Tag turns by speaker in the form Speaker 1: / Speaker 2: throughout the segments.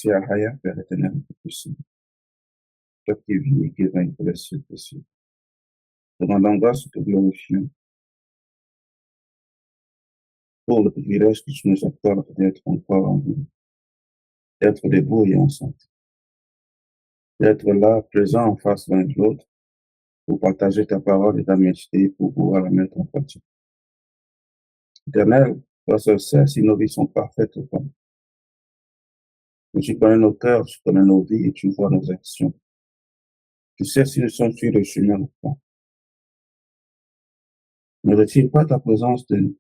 Speaker 1: merci à Haya, Père éternel, puissant, toi qui vis et qui règne pour les cieux des cieux. Demandons grâce et te glorifions pour le privilège que tu nous accordes d'être encore en vie, d'être debout et ensemble, d'être là, présent en face l'un de l'autre, pour partager ta parole et ta méditer, pour pouvoir la mettre en pratique. Éternel, toi seul sais si nos vies sont parfaites ou pas. Mais tu connais nos cœurs, tu connais nos vies et tu vois nos actions. Tu sais si nous sommes sur le chemin ou pas. Ne retire pas ta présence de nous.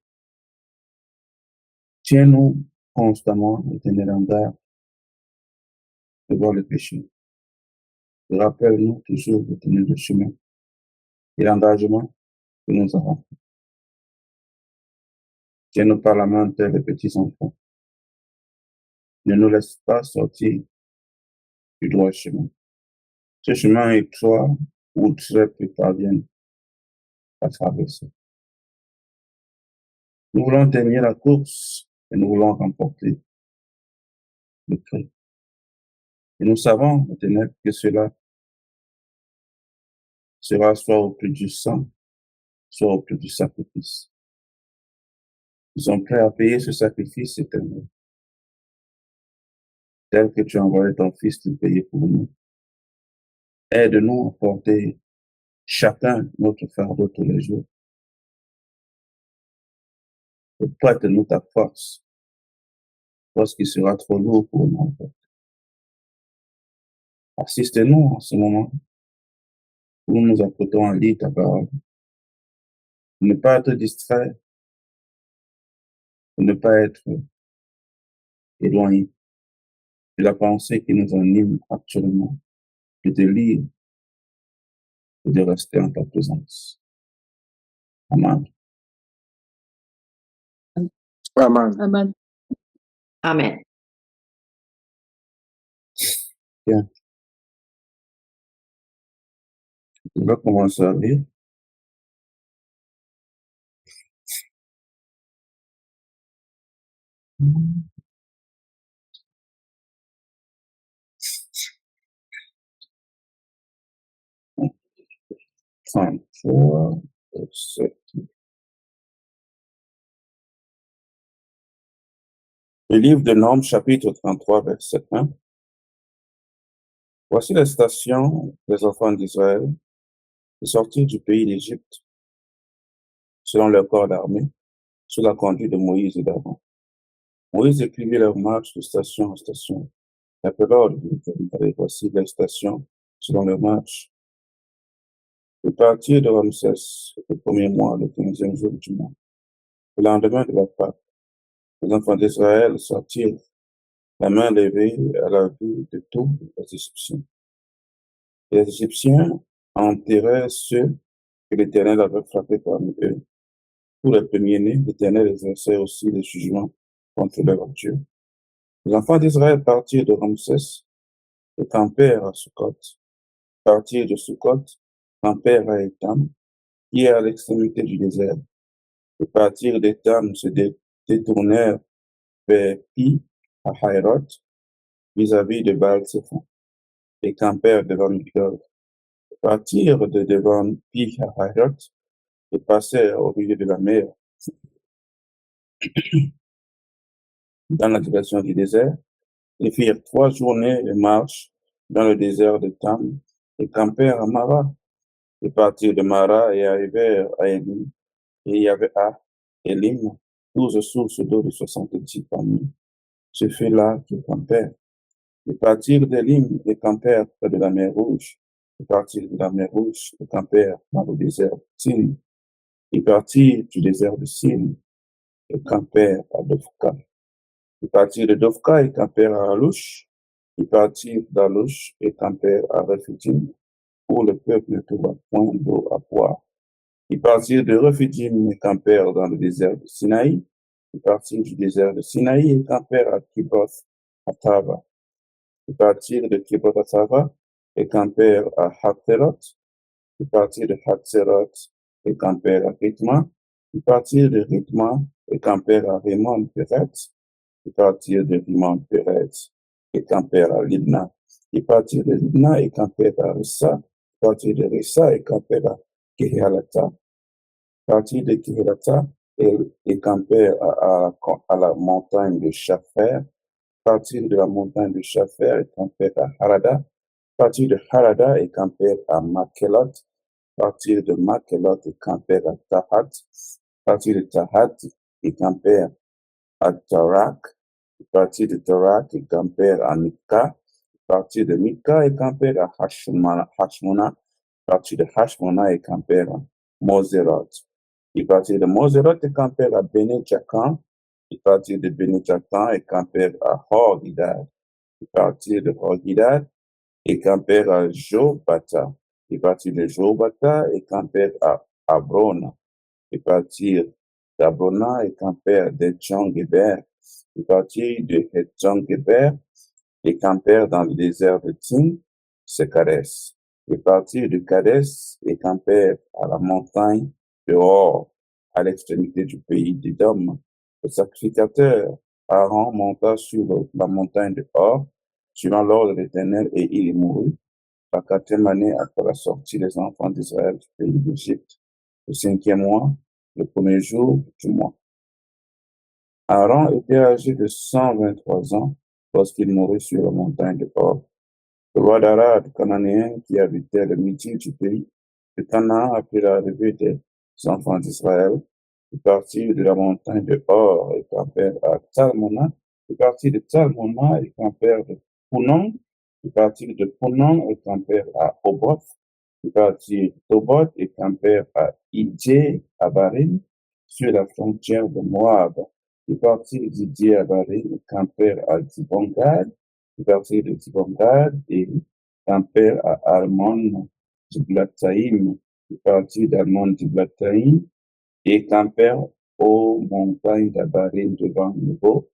Speaker 1: Tiens-nous constamment, éternel, en garde devant le péché. Rappelle-nous toujours de tenir le chemin et l'engagement que nous avons. Tiens-nous par la main, tels les petits enfants. Ne nous laisse pas sortir du droit chemin. Ce chemin est toi où très peu parviennent à traverser. Nous voulons terminer la course et nous voulons remporter le prix. Et nous savons, éternel, que cela sera soit au prix du sang, soit au prix du sacrifice. Nous sommes prêts à payer ce sacrifice éternel, tel que tu as envoyé ton Fils de payer pour nous. Aide-nous à porter chacun notre fardeau tous les jours. Et prête-nous ta force lorsqu'il sera trop lourd pour nous. Assiste-nous en ce moment où nous nous apprêtons à lire ta parole. Ne pas être distrait, ne pas être éloigné de la pensée qui nous anime actuellement, de te lire et de rester en ta présence. Amen.
Speaker 2: Amen.
Speaker 3: Amen.
Speaker 4: Amen.
Speaker 1: Bien. On va commencer à lire. Le livre de Nombres, chapitre 33, verset 1. Voici la station des enfants d'Israël de sortir du pays d'Égypte, selon leur corps d'armée, sous la conduite de Moïse et d'Aaron. Moïse écrivit leur marche de station en station. Après l'ordre de l'Éternel, voici les stations selon leur marche. Le partir de Ramsès, le premier mois, le 15e jour du mois. Le lendemain de la Pâque, les enfants d'Israël sortirent la main levée à la vue de tous les Égyptiens. Les Égyptiens enterraient ceux que l'Éternel avait frappés parmi eux. Pour les premiers-nés, l'Éternel exerçait aussi les jugements contre leurs dieux. Les enfants d'Israël partirent de Ramsès et campèrent à Sukkot. Partirent de Sukkot, campèrent à Étam, qui est à l'extrémité du désert. Et partirent d'Étam, se détournèrent vers Pi à Haïroth, vis-à-vis de Baal-Séphon, et campèrent devant Migdol. Partirent de devant Pi à Haïroth, et passèrent au milieu de la mer, dans la direction du désert, et firent 3 journées de marche dans le désert de Tam, et campèrent à Mara, et partirent de Mara et arrivèrent à Élim, et il y avait à Élim 12 sources d'eau de 70 parmi. Ce fut là qu'ils campèrent. Ils partirent d'Élim et campèrent près de la mer Rouge. Ils partirent de la mer Rouge et campèrent dans le désert de Sin. Ils partirent du désert de Sin et campèrent à Dofka. Ils partirent de Dofka et campèrent à Alouche. Ils partirent d'Alouche et campèrent à Rephidim, où le peuple ne trouva point d'eau à boire. Ils partirent de Rephidim et campèrent dans le désert de Sinaï. Ils partirent du désert de Sinaï et campèrent à Kiboth Hatava. Ils partirent de Kiboth Hatava et campèrent à Hatzeroth. Ils partirent de Hatzeroth et campèrent à Ritma. Ils partirent de Ritma et campèrent à Rimon Péretz. Ils partirent de Rimon Péretz et campèrent à Libna. Ils partirent de Libna et campèrent à Rissa. Ils partirent de Rissa et campèrent à Kehelata. Partirent de Kehelata et campèrent à la montagne de Shapher. Partirent de la montagne de Shapher et campèrent à Harada. Partirent de Harada et campèrent à Makelot. Partirent de Makelot et campèrent à Tahat. Partirent de Tahat et campèrent à Tarak. Partir de Tarak et campèrent à Mika. Partir de Mika et campèrent à Hashmona. Partir de Hashmona et campèrent à Moseroth. Ils partirent de Moseroth et campèrent à Bene-Jacan. Ils partirent de Bene-Jacan et campèrent à Hor-Gidad. Ils partirent de Hor-Gidad et campèrent à Jobata. Ils partirent de Jobata et campèrent à Abrona. Ils partirent d'Abrona et campèrent d'Etjon-Geber. Ils partirent de Etjon-Geber et campèrent dans le désert de Tin, c'est Kadès. Ils partirent de Kadès et campèrent à la montagne de Hor, à l'extrémité du pays d'Édom. Le sacrificateur Aaron monta sur la montagne de Hor, suivant l'ordre de l'Éternel, et il y mourut la 4e année après la sortie des enfants d'Israël du pays d'Égypte, le 5e mois, le 1er jour du mois. Aaron était âgé de 123 ans lorsqu'il mourut sur la montagne de Hor. Le roi d'Arad, cananéen, qui habitait le midi du pays de Canaan après l'arrivée des enfants d'Israël, est parti de la montagne de Hor et campèrent à Talmona. Est parti de Talmona et campèrent de Punon. Est parti de Punon et campèrent à Oboth. Est parti d'Oboth et campèrent à Idjé Abarim sur la frontière de Moab. Est parti d'Idjé Abarim et campèrent à Dibongad. Est parti de Dibongad et campèrent à Almon Diblathaïm. Est parti d'Almon Diblathaïm et campèrent aux montagnes d'Abarim devant Nebo.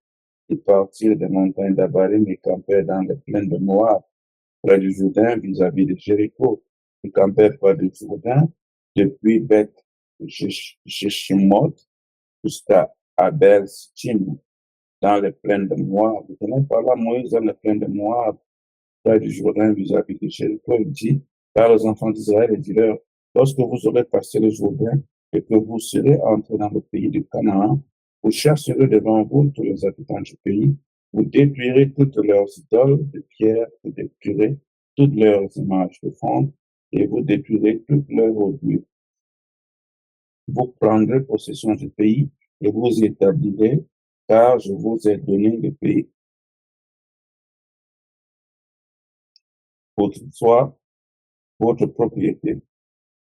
Speaker 1: Ils partirent des montagnes d'Abarim et campèrent dans les plaines de Moab, près du Jourdain, vis-à-vis de Jéricho. Ils campèrent près du Jourdain, depuis Beth Jeshimoth jusqu'à Abel Sittim, dans les plaines de Moab. L'Éternel parla à Moïse dans les plaines de Moab, près du Jourdain, vis-à-vis de Jéricho. Il dit, par les enfants d'Israël, et dis-leur, lorsque vous aurez passé le Jourdain et que vous serez entrés dans le pays de Canaan, vous chasserez devant vous tous les habitants du pays, vous détruirez toutes leurs idoles de pierre, vous détruirez toutes leurs images de fonte, et vous détruirez toutes leurs ordures. Vous prendrez possession du pays et vous y établirez, car je vous ai donné le pays pour qu'il soit votre propriété.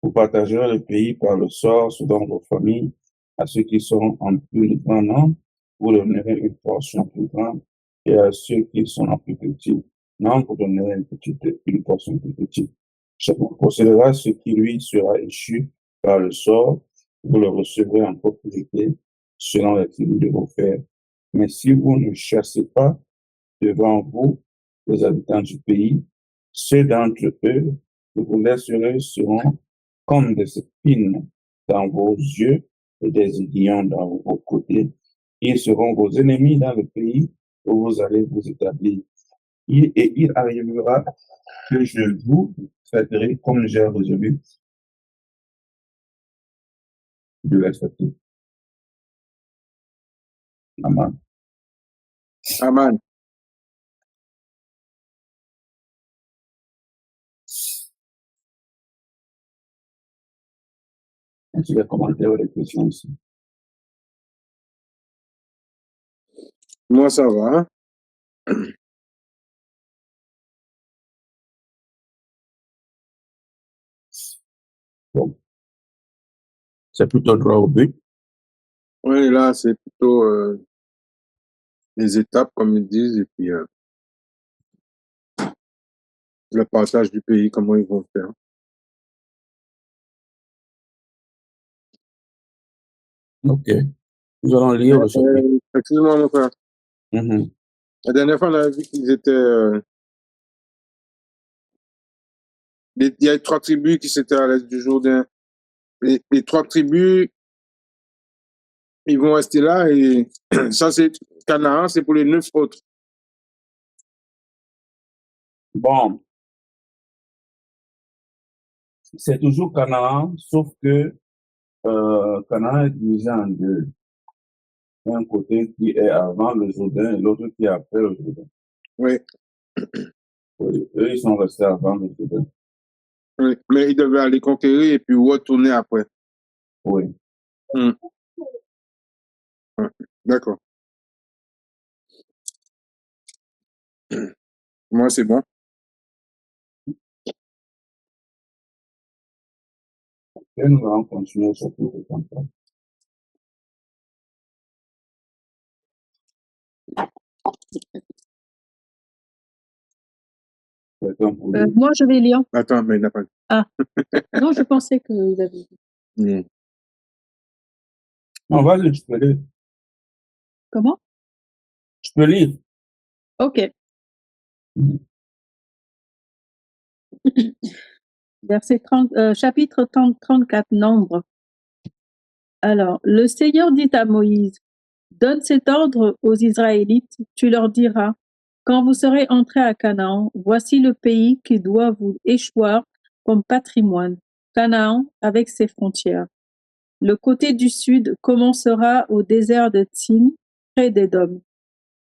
Speaker 1: Vous partagerez le pays par le sort selon vos familles. À ceux qui sont en plus grand nombre, vous donnerez une portion plus grande, et à ceux qui sont en plus petit nombre, vous donnerez une portion plus petite. Chacun possédera ce qui lui sera échu par le sort. Vous le recevrez en propriété selon la tribus de vos frères. Mais si vous ne chassez pas devant vous les habitants du pays, ceux d'entre eux que vous laisserez seront comme des épines dans vos yeux et des aiguillons dans vos côtés. Ils seront vos ennemis dans le pays où vous allez vous établir. Et il arrivera que je vous traiterai comme j'ai résolu de les traiter. Amen.
Speaker 2: Amen.
Speaker 1: Est-ce qu'il y a des commentaires ou des questions ici?
Speaker 2: Moi, ça va.
Speaker 1: Bon. C'est plutôt droit au but.
Speaker 2: Oui, là, c'est plutôt les étapes, comme ils disent, et puis le partage du pays, comment ils vont faire.
Speaker 1: OK. Nous allons lire le chapitre.
Speaker 2: Excuse-moi, mon frère.
Speaker 1: Mhm.
Speaker 2: La dernière fois, on avait vu qu'ils étaient... il y a 3 tribus qui s'étaient à l'est du Jourdain. Les 3 tribus, ils vont rester là, et ça, c'est Canaan, c'est pour les 9 autres.
Speaker 1: Bon, c'est toujours Canaan, sauf que Canaan est divisé en deux. Un côté qui est avant le Jourdain et l'autre qui est après le Jourdain.
Speaker 2: Oui,
Speaker 1: Oui, eux, ils sont restés avant le Jourdain.
Speaker 2: oui. Mais ils devaient aller conquérir et puis retourner après.
Speaker 1: Oui.
Speaker 2: Hmm. Ouais. D'accord. Moi, c'est bon.
Speaker 1: Et nous allons continuer ce tour de campagne. Quelqu'un pour lire.
Speaker 3: Moi, je vais lire.
Speaker 2: Attends, mais il n'a pas.
Speaker 3: Non, je pensais que vous avez dit.
Speaker 2: Hmm.
Speaker 1: Non, vas-y, tu peux lire.
Speaker 3: Comment?
Speaker 1: Tu peux lire.
Speaker 3: Ok.
Speaker 1: Mhm.
Speaker 3: Verset 30, chapitre 34, Nombre. Alors, le Seigneur dit à Moïse, donne cet ordre aux Israélites, tu leur diras, quand vous serez entrés à Canaan, voici le pays qui doit vous échoir comme patrimoine, Canaan avec ses frontières. Le côté du sud commencera au désert de Tsin, près d'Édom.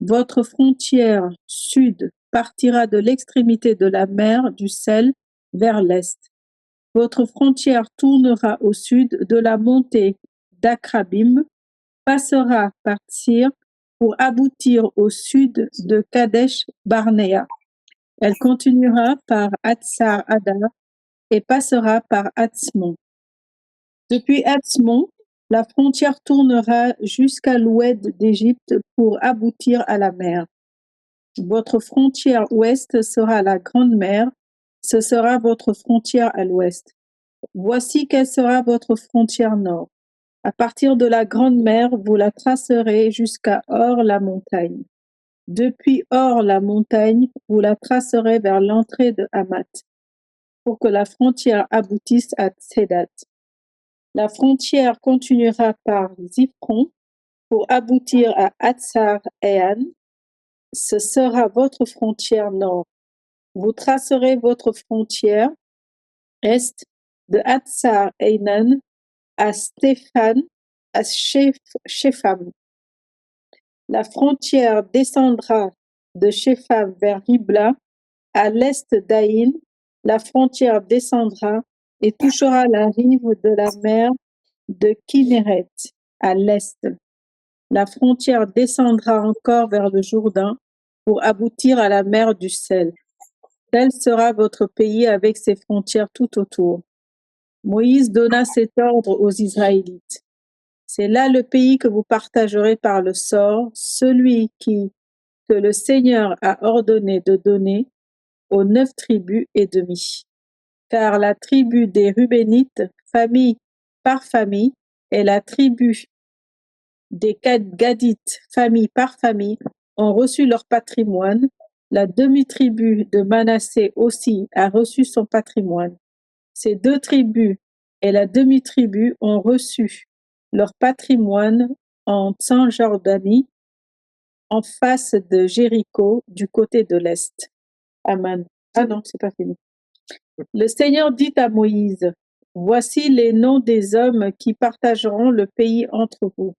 Speaker 3: Votre frontière sud partira de l'extrémité de la mer du Sel vers l'est. Votre frontière tournera au sud de la montée d'Akrabim, passera par Tsir pour aboutir au sud de Kadesh Barnéa. Elle continuera par Hatsar Adar et passera par Hatzmon. Depuis Hatzmon, la frontière tournera jusqu'à l'ouest d'Égypte pour aboutir à la mer. Votre frontière ouest sera la Grande Mer, ce sera votre frontière à l'ouest. Voici quelle sera votre frontière nord. À partir de la Grande Mer, vous la tracerez jusqu'à Hor-la-Montagne. Depuis Hor-la-Montagne, vous la tracerez vers l'entrée de Hamath, pour que la frontière aboutisse à Tsedat. La frontière continuera par Zifron pour aboutir à Hatzar-Ehan. Ce sera votre frontière nord. Vous tracerez votre frontière est de Hatzar-Einan à Stéphane, à Shepham. La frontière descendra de Shepham vers Ribla, à l'est d'Aïn. La frontière descendra et touchera la rive de la mer de Kinneret, à l'est. La frontière descendra encore vers le Jourdain pour aboutir à la mer du Sel. Tel sera votre pays avec ses frontières tout autour. Moïse donna cet ordre aux Israélites. C'est là le pays que vous partagerez par le sort, celui que le Seigneur a ordonné de donner aux 9 tribus et demie. Car la tribu des Rubénites, famille par famille, et la tribu des Gadites, famille par famille, ont reçu leur patrimoine. La demi-tribu de Manassé aussi a reçu son patrimoine. Ces 2 tribus et la demi-tribu ont reçu leur patrimoine en Transjordanie, en face de Jéricho, du côté de l'est. Amen. Ah non, c'est pas fini. Le Seigneur dit à Moïse, voici les noms des hommes qui partageront le pays entre vous.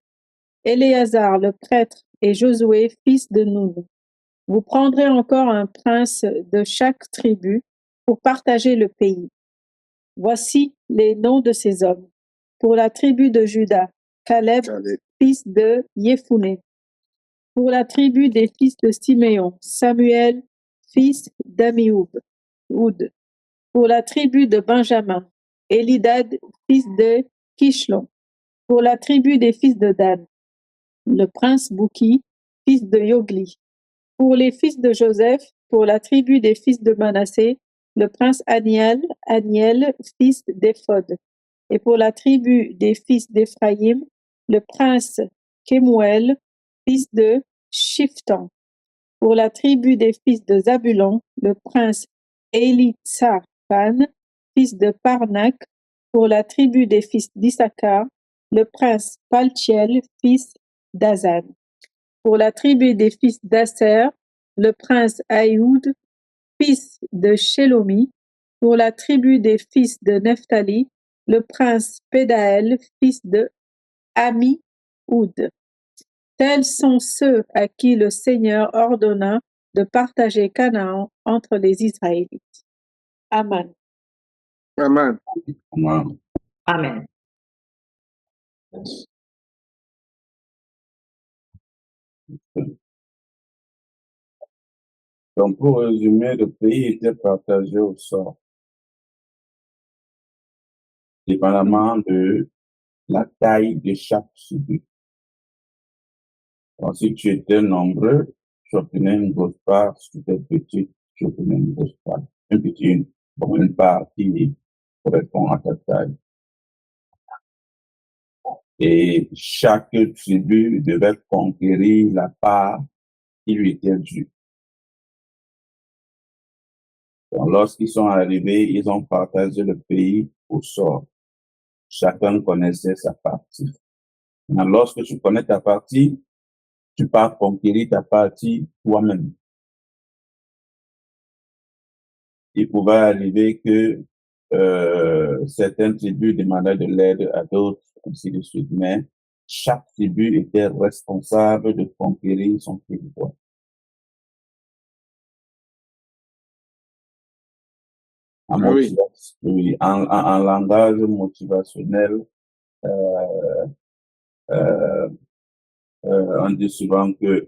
Speaker 3: Éléazar le prêtre et Josué, fils de Nun. Vous prendrez encore un prince de chaque tribu pour partager le pays. Voici les noms de ces hommes. Pour la tribu de Juda, Caleb, fils de Yéphuné. Pour la tribu des fils de Siméon, Samuel, fils d'Amioud. Pour la tribu de Benjamin, Élidad, fils de Kishlon. Pour la tribu des fils de Dan, le prince Bouki, fils de Yogli. Pour les fils de Joseph, pour la tribu des fils de Manassé, le prince Aniel, fils d'Éphod. Et pour la tribu des fils d'Éphraïm, le prince Kemuel, fils de Shiftan. Pour la tribu des fils de Zabulon, le prince Élitsaphan, fils de Parnak. Pour la tribu des fils d'Issachar, le prince Paltiel, fils d'Azan. Pour la tribu des fils d'Asser, le prince Aïoud, fils de Shelomi, pour la tribu des fils de Nephtali, le prince Pédaël, fils de Ammi-Oud. Tels sont ceux à qui le Seigneur ordonna de partager Canaan entre les Israélites. Amen.
Speaker 2: Amen.
Speaker 1: Amen.
Speaker 4: Amen.
Speaker 1: Donc, pour résumer, le pays était partagé au sort, dépendamment de la taille de chaque tribu. Donc, si tu étais nombreux, tu obtenais une grosse part. Si tu étais petit, tu obtenais une grosse part. Une part qui correspond à ta taille. Et chaque tribu devait conquérir la part qui lui était due. Donc, lorsqu'ils sont arrivés, ils ont partagé le pays au sort. Chacun connaissait sa partie. Maintenant, lorsque tu connais ta partie, tu pars conquérir ta partie toi-même. Il pouvait arriver que certaines tribus demandaient de l'aide à d'autres, ainsi de suite, mais chaque tribu était responsable de conquérir son territoire. En,
Speaker 2: Ah oui.
Speaker 1: oui, en langage motivationnel, on dit souvent que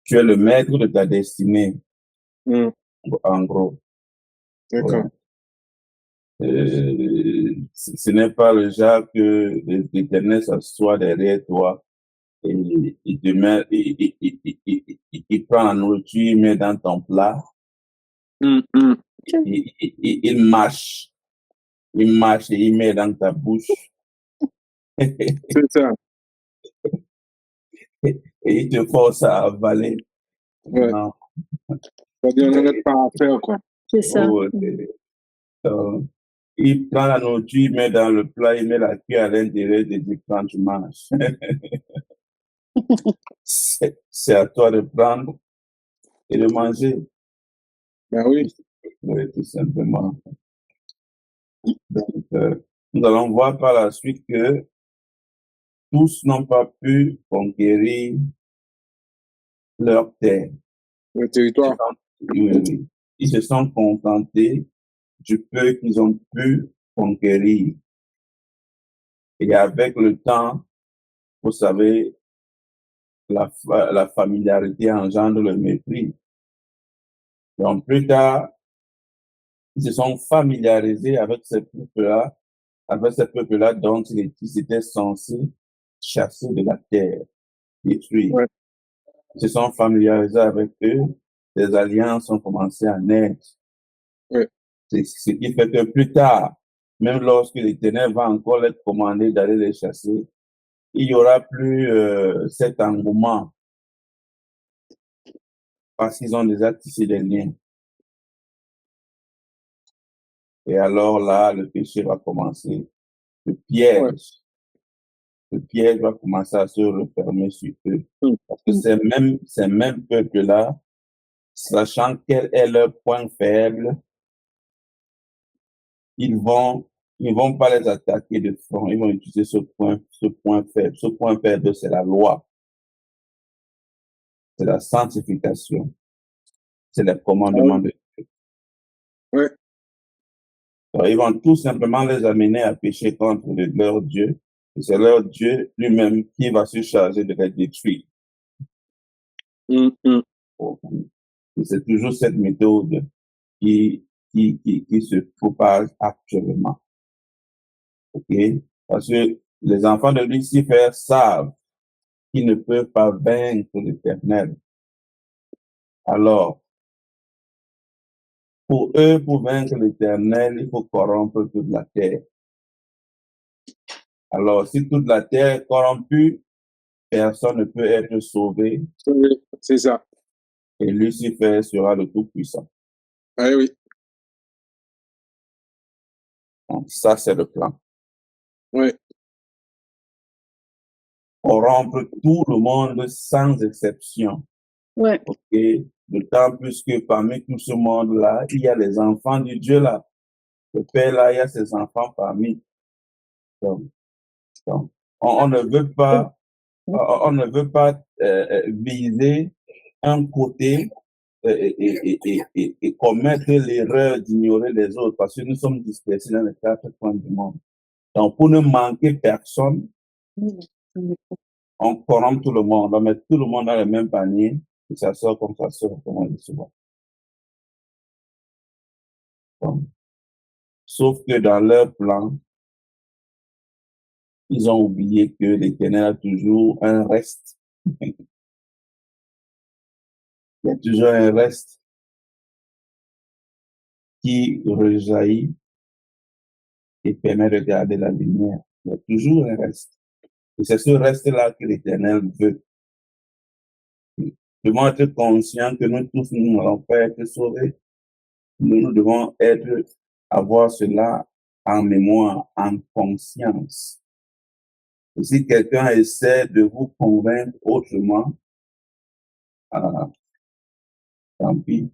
Speaker 1: tu es le maître de ta destinée, en gros.
Speaker 2: D'accord.
Speaker 1: Ce n'est pas le genre que l'Éternel s'assoit derrière toi et il te met, il prend la nourriture, il met dans ton plat, il marche et il met dans ta bouche.
Speaker 2: C'est ça.
Speaker 1: Et il te force à avaler.
Speaker 2: Ouais.
Speaker 1: Non.
Speaker 2: C'est-à-dire, on n'a pas à faire, quoi.
Speaker 3: C'est ça.
Speaker 1: Oh, il prend la nourriture, il met dans le plat, il met la cuillère à l'intérieur et dit quand tu manges. C'est à toi de prendre et de manger.
Speaker 2: Ben oui.
Speaker 1: Oui, tout simplement. Donc, nous allons voir par la suite que tous n'ont pas pu conquérir leur terre.
Speaker 2: Le territoire.
Speaker 1: Oui. Ils se sont contentés du peu qu'ils ont pu conquérir. Et avec le temps, vous savez, la familiarité engendre le mépris. Donc, plus tard, ils se sont familiarisés avec ces peuples-là dont ils étaient censés chasser de la terre, détruire.
Speaker 2: Ouais.
Speaker 1: Ils se sont familiarisés avec eux, des alliances ont commencé à naître.
Speaker 2: Ouais.
Speaker 1: C'est ce qui fait que plus tard, même lorsque l'Éternel va encore leur commander d'aller les chasser, il y aura plus cet engouement parce qu'ils ont déjà tissé des liens. Et alors là, le péché va commencer. Le piège va commencer à se refermer sur eux. Parce que ces mêmes peuples-là, sachant quel est leur point faible, ils vont pas les attaquer de front. Ils vont utiliser ce point faible. Ce point faible, c'est la loi. C'est la sanctification. C'est les commandements de Dieu.
Speaker 2: Ouais.
Speaker 1: Alors, ils vont tout simplement les amener à pécher contre leur Dieu. Et c'est leur Dieu lui-même qui va se charger de les détruire. Et c'est toujours cette méthode qui se propage actuellement. OK? Parce que les enfants de Lucifer savent qu'ils ne peuvent pas vaincre l'Éternel. Alors, pour eux, pour vaincre l'Éternel, il faut corrompre toute la terre. Alors, si toute la terre est corrompue, personne ne peut être sauvé.
Speaker 2: C'est ça.
Speaker 1: Et Lucifer sera le Tout-Puissant.
Speaker 2: Ah oui.
Speaker 1: Donc, ça, c'est le plan.
Speaker 2: Oui.
Speaker 1: Corrompre tout le monde sans exception.
Speaker 3: Ouais.
Speaker 1: OK? D'autant plus que parmi tout ce monde-là, il y a les enfants de Dieu là. Le Père là, il y a ses enfants parmi. Donc, on ne veut pas, on ne veut pas viser un côté et commettre l'erreur d'ignorer les autres parce que nous sommes dispersés dans les 4 coins du monde. Donc, pour ne manquer personne, on corrompt tout le monde. On met tout le monde dans le même panier et ça sort comme ça sort, comme on dit souvent. Donc, sauf que dans leur plan, ils ont oublié que l'Éternel a toujours un reste. Il y a toujours un reste qui rejaillit et permet de garder la lumière. Il y a toujours un reste. Et c'est ce reste-là que l'Éternel veut. Nous devons être conscients que nous tous, nous n'allons pas être sauvés. Nous devons avoir cela en mémoire, en conscience. Et si quelqu'un essaie de vous convaincre autrement, tant pis.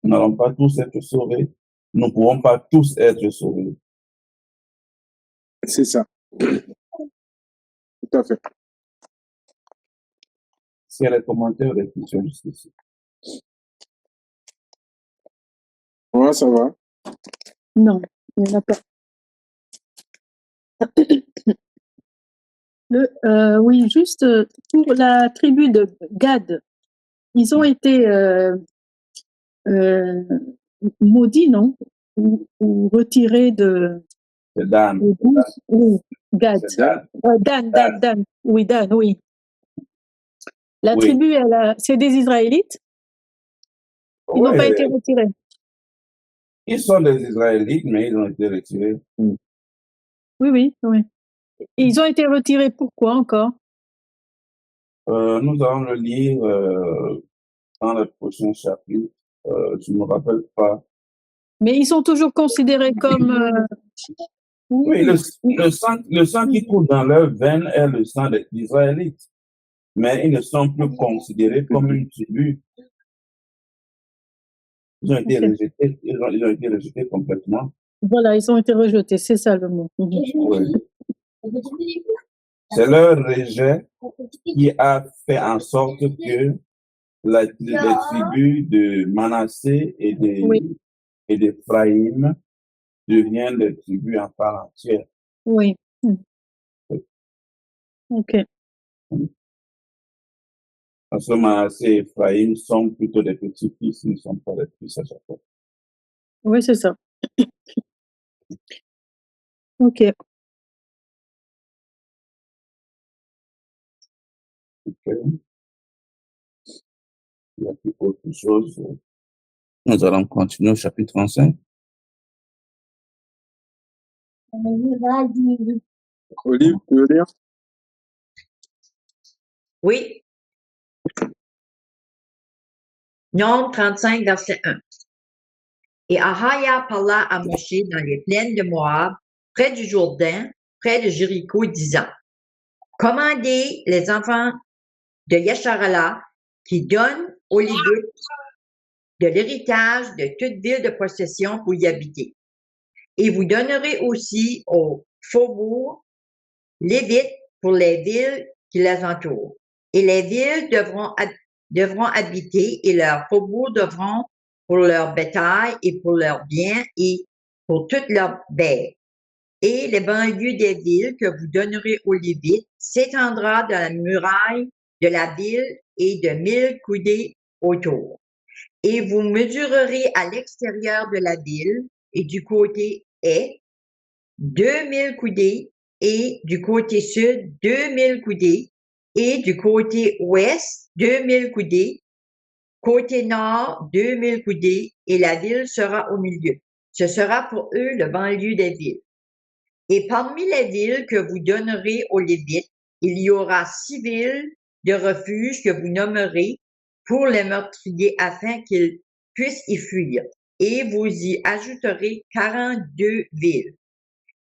Speaker 1: Nous n'allons pas tous être sauvés. Nous ne pouvons pas tous être sauvés.
Speaker 2: C'est ça. Tout à fait.
Speaker 1: C'est les commentaires des questions jusqu'ici.
Speaker 2: Ouais, ça va.
Speaker 3: Non, il n'y en a pas. Oui, juste pour la tribu de Gad, ils ont été maudits, non? Ou retirés de...
Speaker 1: C'est Dan.
Speaker 3: Oui, Gad.
Speaker 1: C'est Dan.
Speaker 3: Dan. Oui, Dan, oui. La
Speaker 1: Oui.
Speaker 3: tribu, c'est des Israélites? Ils n'ont pas été retirés.
Speaker 1: Ils sont des Israélites, mais ils ont été retirés.
Speaker 3: Oui. Ils ont été retirés pourquoi encore?
Speaker 1: Nous allons le lire dans le prochain chapitre. Je ne me rappelle pas.
Speaker 3: Mais ils sont toujours considérés comme...
Speaker 1: Oui, le sang qui coule dans leur veine est le sang des Israélites. Mais ils ne sont plus considérés comme une tribu. Ils ont été rejetés. Ils ont été rejetés complètement.
Speaker 3: Voilà, ils ont été rejetés, c'est ça le mot.
Speaker 1: Oui. C'est leur rejet qui a fait en sorte que les tribus de Manassé et d'Éphraïm deviennent des tribus en part entière.
Speaker 3: Oui. Ok.
Speaker 1: Parce que Manassé et Éphraïm sont plutôt des petits-fils, ils ne sont pas des fils à chaque fois.
Speaker 3: Oui, c'est ça. Ok.
Speaker 1: Il n'y a plus autre chose. Nous allons continuer au chapitre 35.
Speaker 2: Olive, tu veux lire?
Speaker 4: Oui. Nombre 35, verset 1. Et Ahaya parla à Moshe dans les plaines de Moab, près du Jourdain, près de Jéricho, disant, commandez les enfants de Yasharala qui donnent aux Lévites de l'héritage de toute ville de possession pour y habiter. Et vous donnerez aussi aux faubourgs Lévites pour les villes qui les entourent. Et les villes devront habiter et leurs faubourgs devront pour leur bétail et pour leurs biens et pour toutes leurs baies. Et les banlieues des villes que vous donnerez aux Lévites s'étendra de la muraille de la ville et de 1000 coudées autour. Et vous mesurerez à l'extérieur de la ville et du côté est 2000 coudées et du côté sud 2000 coudées et du côté ouest 2000 coudées, côté nord 2000 coudées et la ville sera au milieu. Ce sera pour eux le banlieue des villes. Et parmi les villes que vous donnerez aux Lévites, il y aura 6 villes de refuge que vous nommerez pour les meurtriers afin qu'ils puissent y fuir. Et vous y ajouterez 42 villes.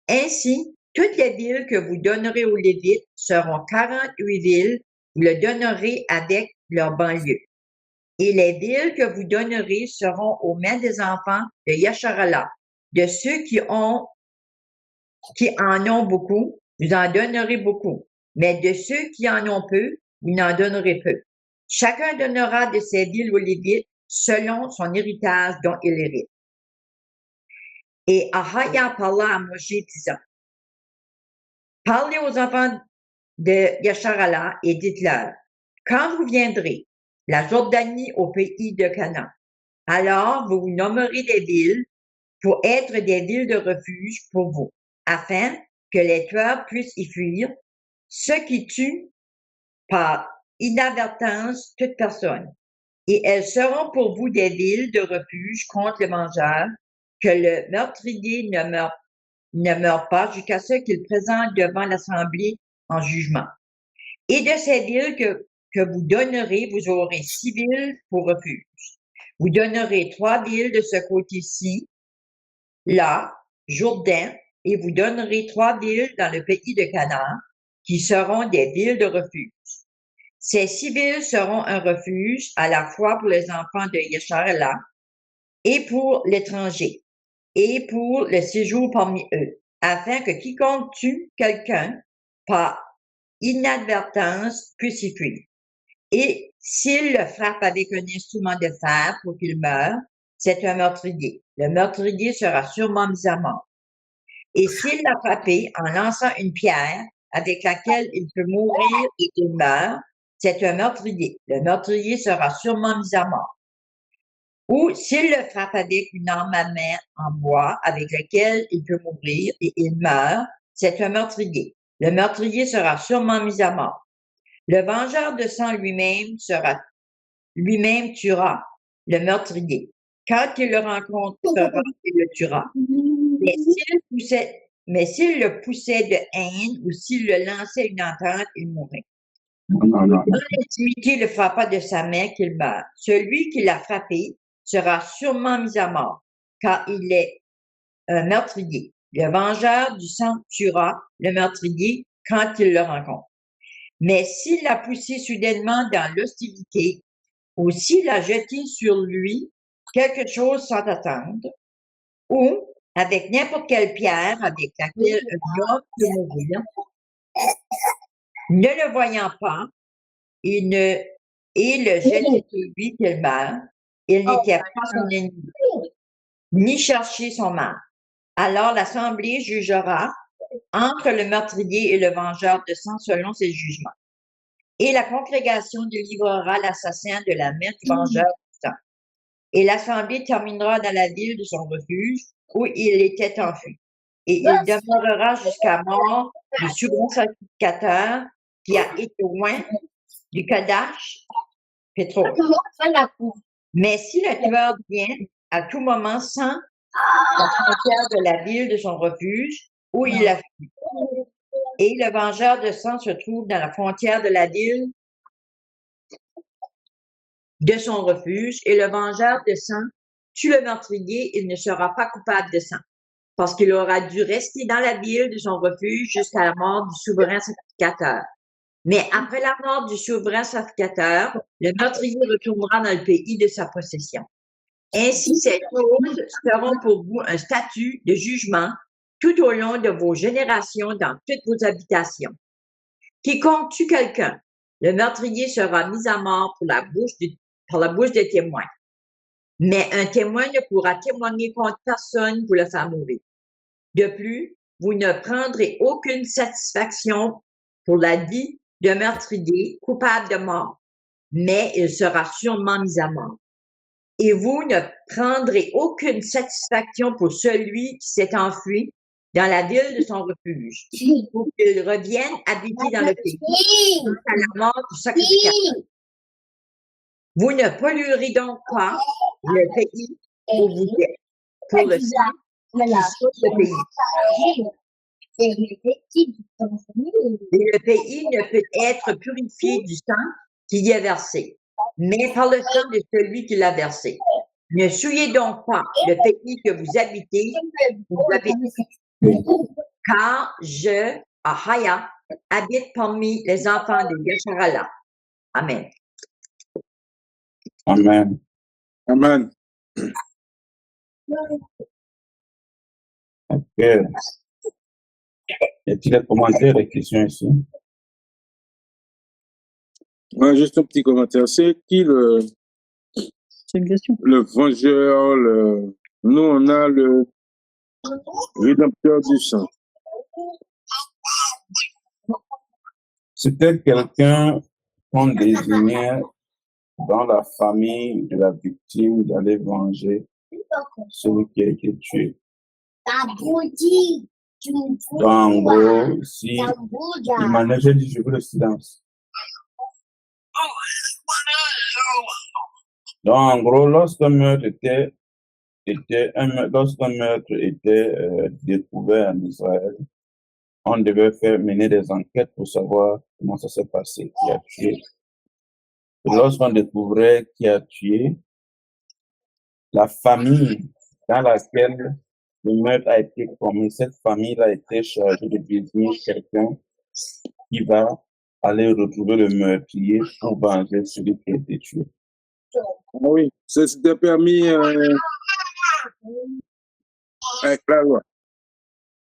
Speaker 4: Ainsi, toutes les villes que vous donnerez aux Lévites seront 48 villes, vous le donnerez avec leur banlieue. Et les villes que vous donnerez seront aux mains des enfants de Yasharala, de ceux qui en ont beaucoup, vous en donnerez beaucoup. Mais de ceux qui en ont peu, vous n'en donnerez peu. Chacun donnera de ces villes aux Lévites selon son héritage dont il hérite. Et Ahaya parla à Moshe disant, parlez aux enfants de Yasharala et dites-leur, quand vous viendrez la Jordanie au pays de Canaan, alors vous vous nommerez des villes pour être des villes de refuge pour vous, afin que les tueurs puissent y fuir, ceux qui tuent par inadvertance toute personne. Et elles seront pour vous des villes de refuge contre le mangeur, que le meurtrier ne meure pas jusqu'à ce qu'il présente devant l'assemblée en jugement. Et de ces villes que vous donnerez, vous aurez 6 villes pour refuge. Vous donnerez 3 villes de ce côté-ci, là, Jourdain, et vous donnerez 3 villes dans le pays de Canaan, qui seront des villes de refuge. Ces 6 villes seront un refuge à la fois pour les enfants de Yasharala et pour l'étranger, et pour le séjour parmi eux, afin que quiconque tue quelqu'un par inadvertance puisse y fuir. Et s'il le frappe avec un instrument de fer pour qu'il meure, c'est un meurtrier. Le meurtrier sera sûrement mis à mort. Et s'il l'a frappé en lançant une pierre avec laquelle il peut mourir et il meurt, c'est un meurtrier. Le meurtrier sera sûrement mis à mort. Ou s'il le frappe avec une arme à main en bois avec laquelle il peut mourir et il meurt, c'est un meurtrier. Le meurtrier sera sûrement mis à mort. Le vengeur de sang lui-même tuera le meurtrier. Quand il le rencontrera, il le tuera. Mais s'il le poussait de haine ou s'il le lançait une entente, il mourrait. Quand l'intimité le frappa de sa main, qu'il meurt. Celui qui l'a frappé sera sûrement mis à mort, car il est un meurtrier. Le vengeur du sang tuera le meurtrier quand il le rencontre. Mais s'il l'a poussé soudainement dans l'hostilité, ou s'il a jeté sur lui quelque chose sans attendre, ou avec n'importe quelle pierre avec laquelle un homme peut mourir, ne le voyant pas, et le jeter sur lui qu'il meurt, il n'était pas son ennemi, ni chercher son mal. Alors l'Assemblée jugera entre le meurtrier et le vengeur de sang selon ses jugements. Et la congrégation délivrera l'assassin de la main du vengeur du sang. Et l'Assemblée terminera dans la ville de son refuge où il était enfui. Et il demeurera jusqu'à mort du souverain sacrificateur qui a été loin du Kadash Pétro. Mais si le tueur vient à tout moment sans la frontière de la ville de son refuge où il a fui, et le vengeur de sang se trouve dans la frontière de la ville de son refuge, et le vengeur de sang tue le meurtrier, il ne sera pas coupable de sang, parce qu'il aura dû rester dans la ville de son refuge jusqu'à la mort du souverain sacrificateur. Mais après la mort du souverain sacrificateur, le meurtrier retournera dans le pays de sa possession. Ainsi, ces choses seront pour vous un statut de jugement tout au long de vos générations dans toutes vos habitations. Quiconque tue quelqu'un, le meurtrier sera mis à mort par la bouche des témoins. Mais un témoin ne pourra témoigner contre personne pour le faire mourir. De plus, vous ne prendrez aucune satisfaction pour la vie d'un meurtrier coupable de mort, mais il sera sûrement mis à mort. Et vous ne prendrez aucune satisfaction pour celui qui s'est enfui dans la ville de son refuge, pour qu'il revienne habiter dans le pays, jusqu'à la mort du sacrificateur. Vous ne polluerez donc pas le pays où vous êtes, pour le sang qui saute le pays. Et le pays ne peut être purifié du sang qui y est versé, mais par le sang de celui qui l'a versé. Ne souillez donc pas le pays que vous habitez, car je, Ahaya, habite parmi les enfants de Yasharala. Amen.
Speaker 1: Amen.
Speaker 2: Amen.
Speaker 1: Ok. Y a-t-il des commentaires et questions ici?
Speaker 2: Ouais, juste un petit commentaire. C'est qui
Speaker 3: C'est une question.
Speaker 2: le vengeur, nous, on a le rédempteur du sang.
Speaker 1: C'était quelqu'un qu'on désignait dans la famille de la victime d'aller venger celui qui a été tué. Donc, en gros, si Emmanuel, j'ai dit, je veux le silence. Donc, en gros, lorsqu'un meurtre était découvert en Israël, on devait mener des enquêtes pour savoir comment ça s'est passé, qui a tué. Et lorsqu'on découvrait qui a tué, la famille dans laquelle le meurtre a été commis, cette famille a été chargée de désigner quelqu'un qui va aller retrouver le meurtrier pour venger celui qui a été tué.
Speaker 2: Ah oui, c'était permis avec la loi.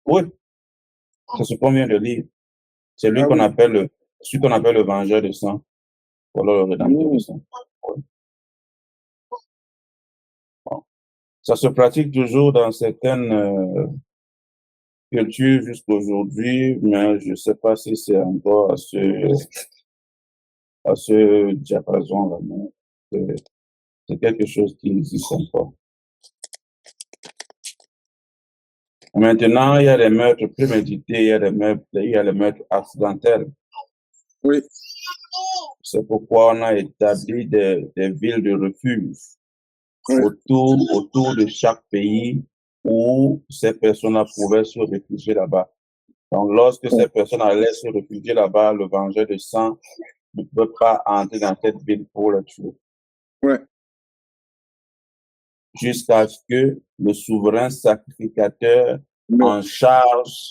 Speaker 1: Oui, c'est ce qu'on vient de lire. C'est lui
Speaker 2: Ah
Speaker 1: qu'on
Speaker 2: oui.
Speaker 1: appelle le vengeur de sang. Voilà le rédempteur de sang. Oui. Bon. Ça se pratique toujours dans certaines cultures jusqu'aujourd'hui, mais je ne sais pas si c'est encore à ce diapason-là. C'est quelque chose qui existe encore. Maintenant, il y a des meurtres prémédités, il y a les meurtres accidentels.
Speaker 2: Oui.
Speaker 1: C'est pourquoi on a établi des villes de refuge
Speaker 2: Oui.
Speaker 1: autour de chaque pays où ces personnes pouvaient se réfugier là-bas. Donc, lorsque ces personnes allaient se réfugier là-bas, le vengeur de sang ne peut pas entrer dans cette ville pour le tuer.
Speaker 2: Ouais.
Speaker 1: Jusqu'à ce que le souverain sacrificateur en charge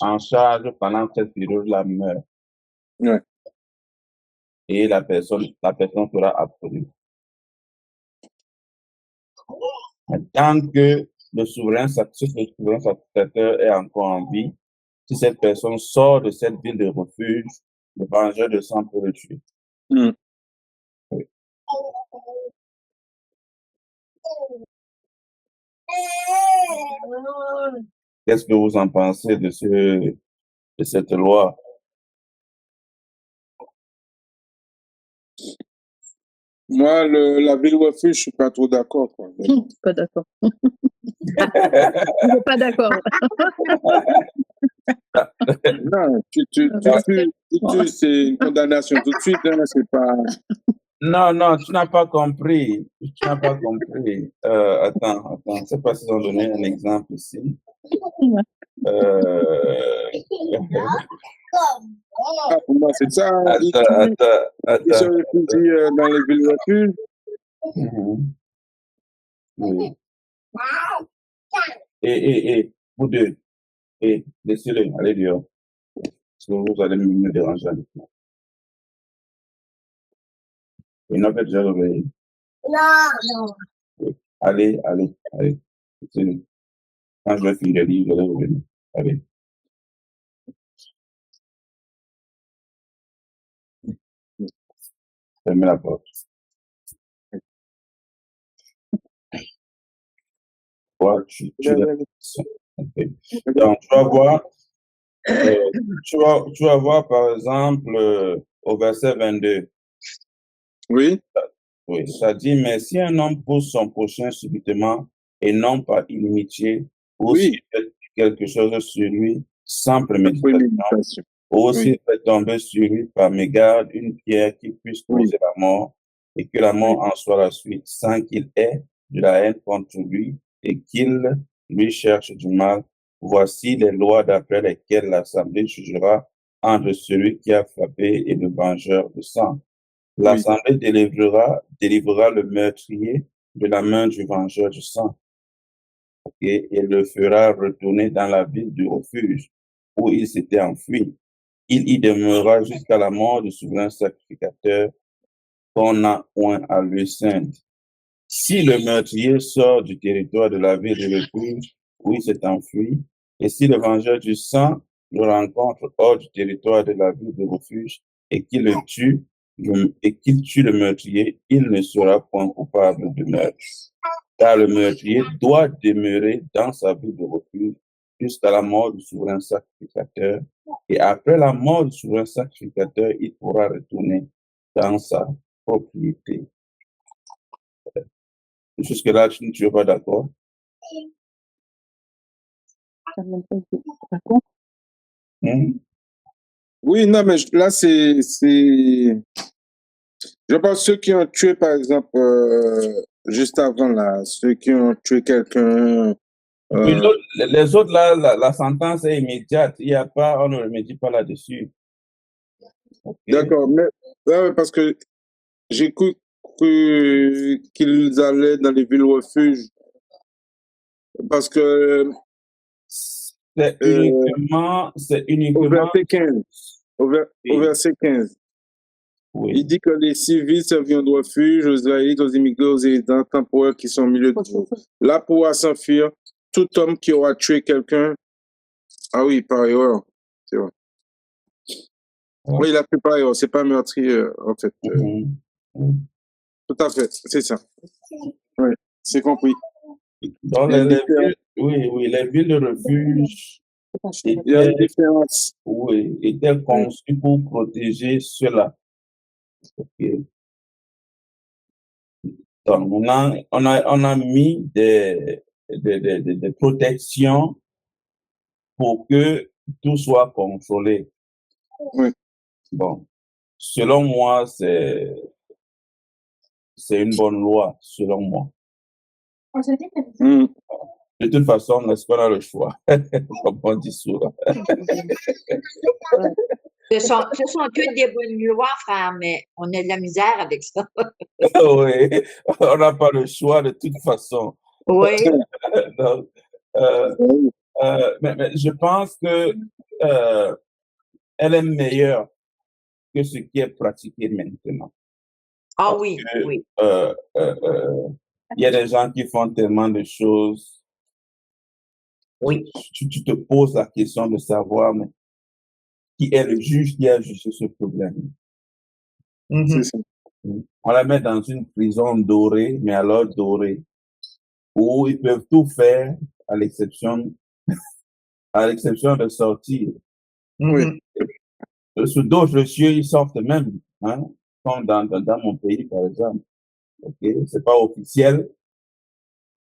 Speaker 1: pendant cette période-là meure.
Speaker 2: Ouais.
Speaker 1: Et la personne sera absolue. Tant que le souverain sacrificateur est encore en vie, si cette personne sort de cette ville de refuge, le vengeur de sang peut le tuer.
Speaker 2: Mm.
Speaker 1: Oui. Qu'est-ce que vous en pensez de cette loi?
Speaker 2: Moi, la ville refuge, je suis pas trop d'accord, quoi.
Speaker 3: Pas d'accord. Je suis pas d'accord.
Speaker 2: Non, tu tues, c'est une condamnation tout de suite, hein, c'est pas.
Speaker 1: Non, tu n'as pas compris. Attends. Je ne sais pas si on donné un exemple ici.
Speaker 2: Ah, pour moi, c'est ça. Ils
Speaker 1: Attends.
Speaker 2: se réfugient dans les villes refuges.
Speaker 1: Oui. Vous deux. Laissez-le, allez dehors. Parce que vous allez me déranger. Il n'a pas déjà réveillé.
Speaker 5: Non.
Speaker 1: Oui. Allez. Laissez-le. Quand je vais finir le livre, je vais revenir. Allez. Fermez la porte. Ouais, okay. Donc, tu vas voir, par exemple, au verset 22.
Speaker 2: Oui.
Speaker 1: Oui, ça dit, mais si un homme pousse son prochain subitement et non pas inimitié, ou
Speaker 2: Oui.
Speaker 1: s'il fait quelque chose sur lui sans préméditation, ou s'il fait tomber sur lui par mégarde une pierre qui puisse causer la mort, et que la mort en soit la suite, sans qu'il ait de la haine contre lui et qu'il lui cherche du mal, voici les lois d'après lesquelles l'Assemblée jugera entre celui qui a frappé et le vengeur de sang. L'Assemblée délivrera le meurtrier de la main du vengeur du sang. Et le fera retourner dans la ville du refuge où il s'était enfui. Il y demeurera jusqu'à la mort du souverain sacrificateur qu'on a oint à lui sainte. Si le meurtrier sort du territoire de la ville de refuge où il s'est enfui, et si le vengeur du sang le rencontre hors du territoire de la ville de refuge et qu'il le tue, et qu'il tue le meurtrier, il ne sera point coupable de meurtre. Car le meurtrier doit demeurer dans sa ville de refuge jusqu'à la mort du souverain sacrificateur. Et après la mort du souverain sacrificateur, il pourra retourner dans sa propriété. Jusque-là, tu n'es pas d'accord?
Speaker 2: Oui, non, mais là, c'est, je pense ceux qui ont tué, par exemple, juste avant, là, ceux qui ont tué quelqu'un,
Speaker 1: Oui, les autres, là, la sentence est immédiate. Il y a pas, on ne remédie pas là-dessus. Ok.
Speaker 2: d'accord, mais, ouais, parce que j'ai cru qu'ils allaient dans les villes refuges, parce que,
Speaker 1: C'est uniquement,
Speaker 2: au verset 15, au
Speaker 1: Oui.
Speaker 2: verset 15,
Speaker 1: Oui.
Speaker 2: il dit que les civils serviront de refuge aux Israélites, aux immigrés, aux résidents temporaires qui sont au milieu de vous. Là pourra s'enfuir tout homme qui aura tué quelqu'un. Ah oui, par erreur. C'est vrai.
Speaker 1: Ouais.
Speaker 2: Oui, il a fait par erreur. C'est pas meurtrier, en fait.
Speaker 1: Mhm.
Speaker 2: Tout à fait, c'est ça. Oui, c'est compris.
Speaker 1: Dans
Speaker 2: Il y a une
Speaker 1: les
Speaker 2: différence.
Speaker 1: villes, oui, les villes de refuge
Speaker 2: Il y a une
Speaker 1: étaient,
Speaker 2: différence.
Speaker 1: oui, étaient conçues pour protéger ceux-là. Ok. Donc, on a mis des protections pour que tout soit contrôlé.
Speaker 2: Oui.
Speaker 1: Bon, selon moi, c'est une bonne loi, selon moi.
Speaker 2: Mm.
Speaker 1: De toute façon, est-ce qu'on a le choix? Comme on dit souvent.
Speaker 4: Ce sont toutes des bonnes lois, frère, mais on a de la misère avec ça.
Speaker 1: Oui, on n'a pas le choix de toute façon.
Speaker 4: Oui.
Speaker 1: Donc, mais je pense que elle est meilleure que ce qui est pratiqué maintenant.
Speaker 4: Ah
Speaker 1: Parce
Speaker 4: oui,
Speaker 1: que,
Speaker 4: oui.
Speaker 1: il y a des gens qui font tellement de choses.
Speaker 4: Oui.
Speaker 1: Tu te poses la question de savoir mais qui est le juge qui a jugé ce problème.
Speaker 2: C'est ça.
Speaker 1: On la met dans une prison dorée, mais alors dorée, où ils peuvent tout faire à l'exception de sortir.
Speaker 2: Oui.
Speaker 1: Sous d'autres cieux, ils sortent même, hein, comme dans mon pays, par exemple. Ok, c'est pas officiel,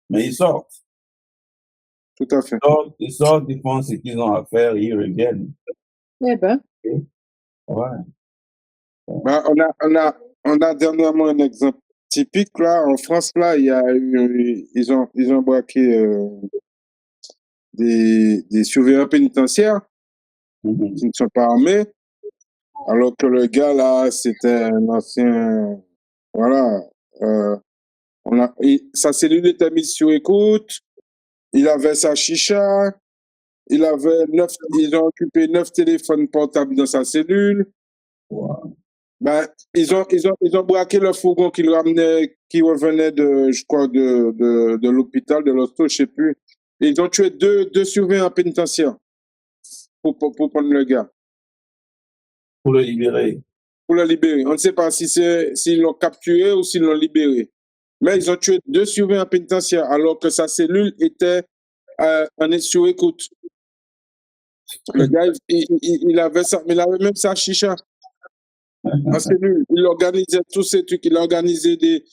Speaker 1: mais ils sortent.
Speaker 2: Tout à fait.
Speaker 1: Ils sortent, ils font ce qu'ils ont à faire, ils reviennent.
Speaker 3: Eh ben,
Speaker 1: Ok. Ouais.
Speaker 2: Bah, on a dernièrement un exemple typique, là. En France, là, il y a eu, ils ont braqué des surveillants pénitentiaires
Speaker 1: Mhm.
Speaker 2: qui ne sont pas armés, alors que le gars, là, c'était un ancien, voilà, sa cellule était mise sur écoute, il avait sa chicha, ils ont occupé 9 téléphones portables dans sa cellule.
Speaker 1: Wow.
Speaker 2: Ben, ils ont braqué le fourgon qui revenait je crois, de l'hôpital, de l'hosto, je sais plus. Et ils ont tué deux surveillants pénitentiaires pour prendre le gars,
Speaker 1: Pour le libérer.
Speaker 2: pour le libérer. On ne sait pas s'ils l'ont capturé ou s'ils l'ont libéré. Mais ils ont tué 2 surveillants pénitentiaires alors que sa cellule était sur écoute. Le gars, il avait même sa chicha en cellule. Il organisait tous ces trucs. Il organisait des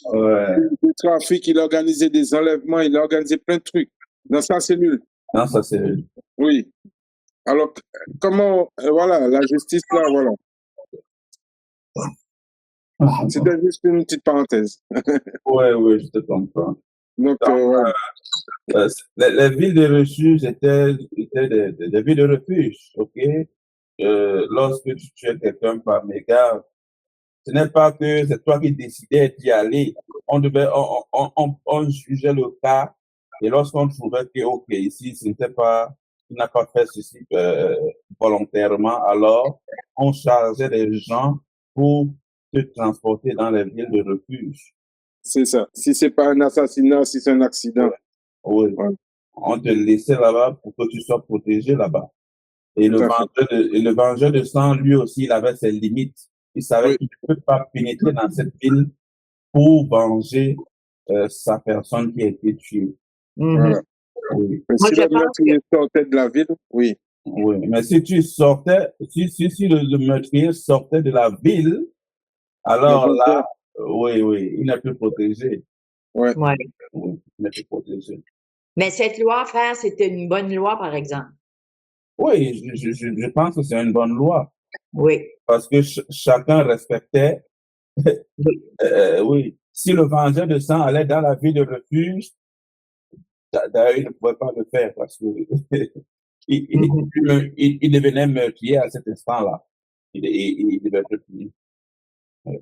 Speaker 2: trafics, il organisait des enlèvements, il organisait plein de trucs dans sa cellule.
Speaker 1: Dans sa cellule.
Speaker 2: Oui. Alors, comment, voilà, la justice là, voilà. C'était juste une petite parenthèse.
Speaker 1: Oui, je te comprends.
Speaker 2: Donc,
Speaker 1: Donc,
Speaker 2: voilà.
Speaker 1: les villes de refuge étaient des villes de refuge, ok? Lorsque tu tuais quelqu'un par mégarde, ce n'est pas que c'est toi qui décidais d'y aller. On jugeait le cas et lorsqu'on trouvait que, ok, ici, tu n'as pas fait ceci volontairement, alors on chargeait les gens pour te transporter dans les villes de refuge.
Speaker 2: C'est ça. Si c'est pas un assassinat, si c'est un accident.
Speaker 1: Oui.
Speaker 2: Ouais.
Speaker 1: On te laissait là-bas pour que tu sois protégé là-bas. Et
Speaker 2: Tout à fait.
Speaker 1: le vengeur de sang, lui aussi, il avait ses limites. Il savait
Speaker 2: Oui.
Speaker 1: qu'il ne peut pas pénétrer dans cette ville pour venger sa personne qui a été tuée.
Speaker 4: Mhm.
Speaker 2: Voilà.
Speaker 1: Oui,
Speaker 2: Mais
Speaker 4: Moi,
Speaker 2: si
Speaker 4: je
Speaker 2: le
Speaker 4: pense que
Speaker 2: meurtrier sortait de la ville, oui.
Speaker 1: oui. Mais si tu sortais, si le meurtrier sortait de la ville,
Speaker 2: Le
Speaker 1: alors là,
Speaker 2: volontaire,
Speaker 1: oui, il n'est plus protégé.
Speaker 2: ouais.
Speaker 4: ouais.
Speaker 1: Oui, il n'est plus protégé.
Speaker 4: Mais cette loi, frère, c'était une bonne loi, par exemple.
Speaker 1: Oui, je pense que c'est une bonne loi
Speaker 4: Oui.
Speaker 1: parce que chacun respectait.
Speaker 4: Oui.
Speaker 1: Oui, si le vengeur de sang allait dans la ville de refuge, d'ailleurs, il ne pouvait pas le faire parce que
Speaker 4: Mhm.
Speaker 1: il devenait meurtrier à cet instant-là. Il devait être puni. Oui.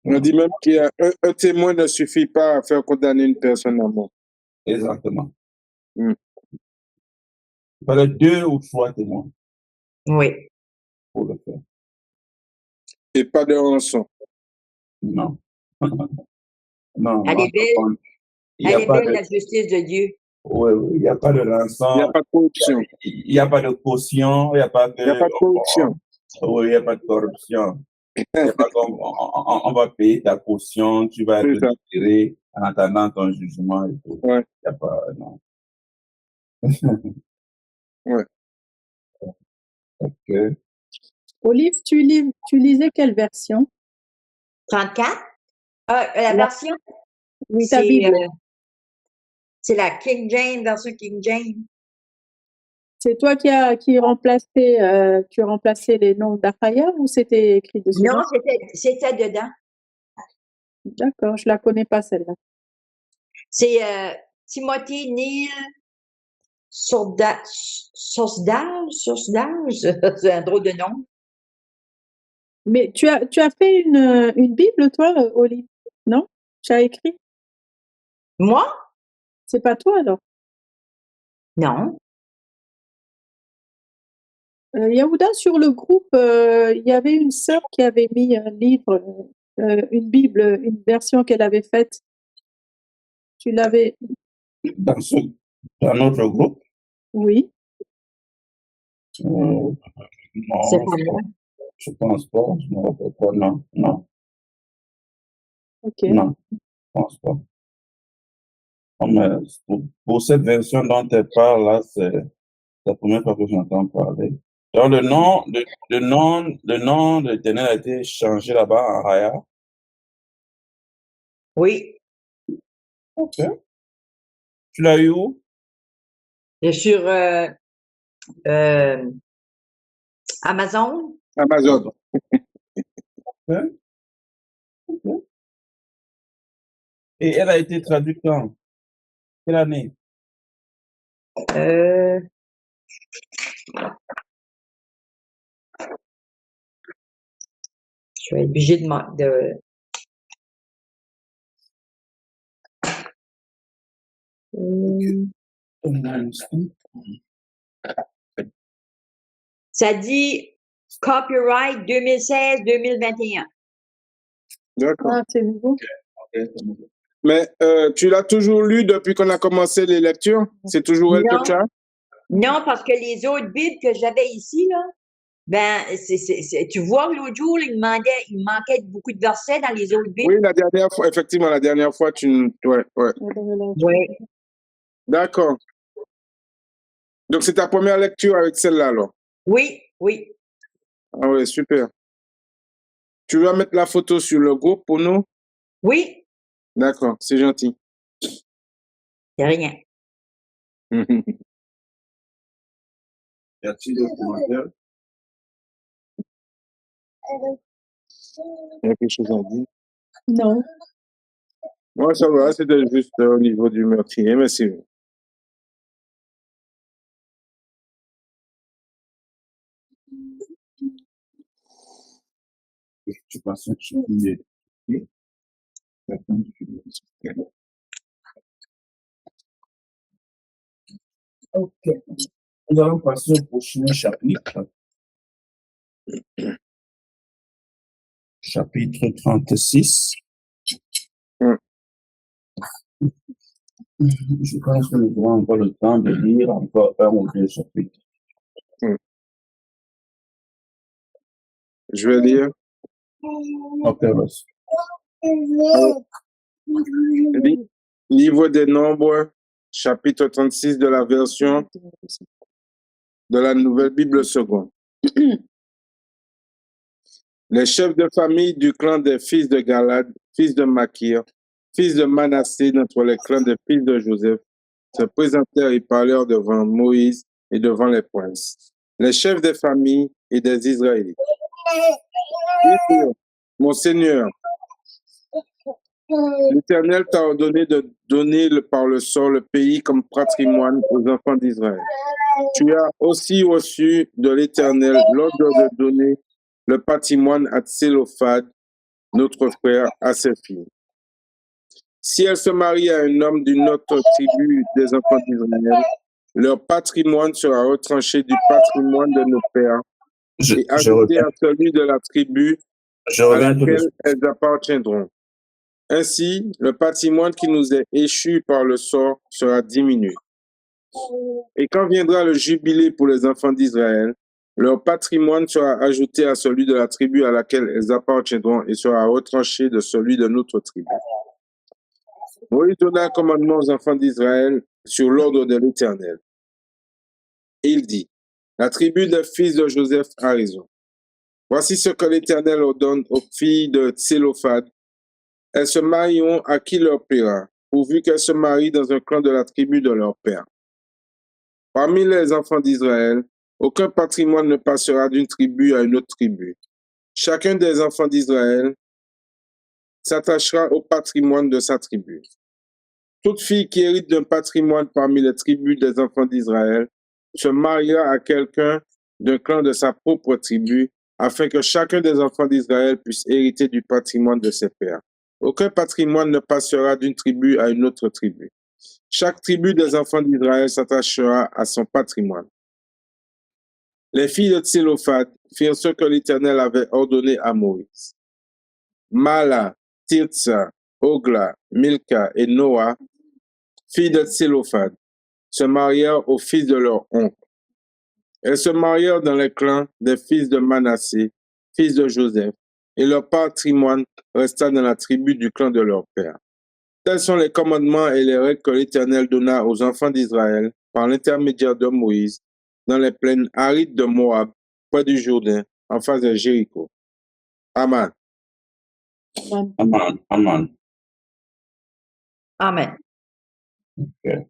Speaker 2: On dit même qu'il y a un témoin ne suffit pas à faire condamner une personne à mort.
Speaker 1: Exactement.
Speaker 2: Mm.
Speaker 1: Il fallait 2 ou 3 témoins
Speaker 4: Oui.
Speaker 1: pour le faire.
Speaker 2: Et pas de rançon.
Speaker 1: Non. Non,
Speaker 4: Elle
Speaker 1: non,
Speaker 4: est belle,
Speaker 1: il n'y a
Speaker 4: elle est
Speaker 1: pas
Speaker 4: belle,
Speaker 1: de,
Speaker 4: la justice de Dieu.
Speaker 1: oui, il n'y a pas de
Speaker 2: Il n'y a
Speaker 1: rançon,
Speaker 2: pas de corruption.
Speaker 1: il n'y a pas de caution, il n'y a pas
Speaker 2: Il n'y a
Speaker 1: de,
Speaker 2: pas de corruption.
Speaker 1: oui, il n'y a pas de corruption. Il n'y a pas comme, on va payer ta caution, tu vas
Speaker 2: C'est
Speaker 1: être
Speaker 2: ça.
Speaker 1: libéré en attendant ton jugement et tout.
Speaker 2: Ouais.
Speaker 1: Il n'y a pas, non.
Speaker 2: Ouais.
Speaker 1: Ok.
Speaker 3: Olive, tu lisais quelle version?
Speaker 4: 34? La
Speaker 3: La-
Speaker 4: version,
Speaker 3: Oui, ta Bible.
Speaker 4: c'est la King James, version King James.
Speaker 3: C'est toi qui remplaçais les noms d'Achaya ou c'était écrit dessus?
Speaker 4: Non, c'était dedans.
Speaker 3: D'accord, je la connais pas celle-là.
Speaker 4: C'est Timothy Neil Sourdage, c'est un drôle de nom.
Speaker 3: Mais tu as fait une Bible, toi, Olive? Non? Tu as écrit?
Speaker 4: Moi?
Speaker 3: C'est pas toi alors?
Speaker 4: Non.
Speaker 3: Yehuda, sur le groupe, il y avait une sœur qui avait mis un livre, une Bible, une version qu'elle avait faite. Tu l'avais?
Speaker 1: Dans notre groupe,
Speaker 3: Oui.
Speaker 1: non,
Speaker 4: C'est pas moi.
Speaker 1: je pense pas, je me rappelle pas, non,
Speaker 3: Ok.
Speaker 1: je pense pas. Non, mais pour cette version dont elle parle là, c'est la première fois que j'entends parler. Donc, le nom de l'Éternel a été changé là-bas en Raya.
Speaker 4: Oui.
Speaker 1: Ok. Tu l'as eu où?
Speaker 4: Et sur Amazon.
Speaker 2: Amazon.
Speaker 1: Ok. Ok. Et elle a été traduite quand? Quelle année?
Speaker 4: Euh, je vais être obligée de ça dit copyright 2016-2021.
Speaker 2: D'accord.
Speaker 3: Ah, c'est nouveau.
Speaker 2: Mais tu l'as toujours lu depuis qu'on a commencé les lectures? C'est toujours elle que tu as?
Speaker 4: Non, parce que les autres Bibles que j'avais ici, là, ben, tu vois, l'autre jour, il me manquait beaucoup de versets dans les autres Bibles.
Speaker 2: Oui, la dernière fois, effectivement, la dernière fois, ouais.
Speaker 4: Oui.
Speaker 2: D'accord. Donc, c'est ta première lecture avec celle-là, alors?
Speaker 4: Oui, oui.
Speaker 2: Ah oui, super. Tu vas mettre la photo sur le groupe pour nous?
Speaker 4: Oui,
Speaker 2: D'accord, c'est gentil.
Speaker 4: c'est rien.
Speaker 1: Y a-t-il des commentaires?
Speaker 2: Il y a quelque chose à dire?
Speaker 3: Non.
Speaker 2: Moi, ça va, c'était juste au niveau du meurtrier, mais c'est...
Speaker 1: Tu penses que je suis mieux? Ok. Nous allons passer au prochain chapitre. Chapitre 36. Je pense que nous aurons encore le temps de lire encore un ou deux chapitres.
Speaker 2: Je vais lire.
Speaker 1: Ok, vas-y.
Speaker 2: Livre des Nombres, chapitre 36 de la version de la Nouvelle Bible seconde. Les chefs de famille du clan des fils de Galad, fils de Makir, fils de Manassé, d'entre les clans des fils de Joseph, se présentèrent et parlèrent devant Moïse et devant les princes, les chefs des familles et des Israélites. Ils dirent, mon Seigneur, l'Éternel t'a ordonné de donner par le sort le pays comme patrimoine aux enfants d'Israël. Tu as aussi reçu de l'Éternel l'ordre de donner le patrimoine à Tsélophad, notre frère, à ses filles. Si elle se marie à un homme d'une autre tribu des enfants d'Israël, leur patrimoine sera retranché du patrimoine de nos pères et ajouté à celui de la tribu à laquelle elles appartiendront. Ainsi, le patrimoine qui nous est échu par le sort sera diminué. Et quand viendra le jubilé pour les enfants d'Israël, leur patrimoine sera ajouté à celui de la tribu à laquelle elles appartiendront et sera retranché de celui de notre tribu. Moïse donna un commandement aux enfants d'Israël sur l'ordre de l'Éternel. Il dit, la tribu des fils de Joseph a raison. Voici ce que l'Éternel ordonne aux filles de Tsélophad. Elles se marieront à qui leur plaira, pourvu qu'elles se marient dans un clan de la tribu de leur père. Parmi les enfants d'Israël, aucun patrimoine ne passera d'une tribu à une autre tribu. Chacun des enfants d'Israël s'attachera au patrimoine de sa tribu. Toute fille qui hérite d'un patrimoine parmi les tribus des enfants d'Israël se mariera à quelqu'un d'un clan de sa propre tribu, afin que chacun des enfants d'Israël puisse hériter du patrimoine de ses pères. Aucun patrimoine ne passera d'une tribu à une autre tribu. Chaque tribu des enfants d'Israël s'attachera à son patrimoine. Les filles de Tsélophad firent ce que l'Éternel avait ordonné à Moïse. Mala, Tirtsa, Ogla, Milka et Noah, filles de Tsélophad, se marièrent aux fils de leur oncle. Elles se marièrent dans les clans des fils de Manassé, fils de Joseph, et leur patrimoine resta dans la tribu du clan de leur père. Tels sont les commandements et les règles que l'Éternel donna aux enfants d'Israël par l'intermédiaire de Moïse dans les plaines arides de Moab, près du Jourdain, en face de Jéricho. Amen.
Speaker 1: Amen. Amen.
Speaker 4: Amen.
Speaker 1: Okay.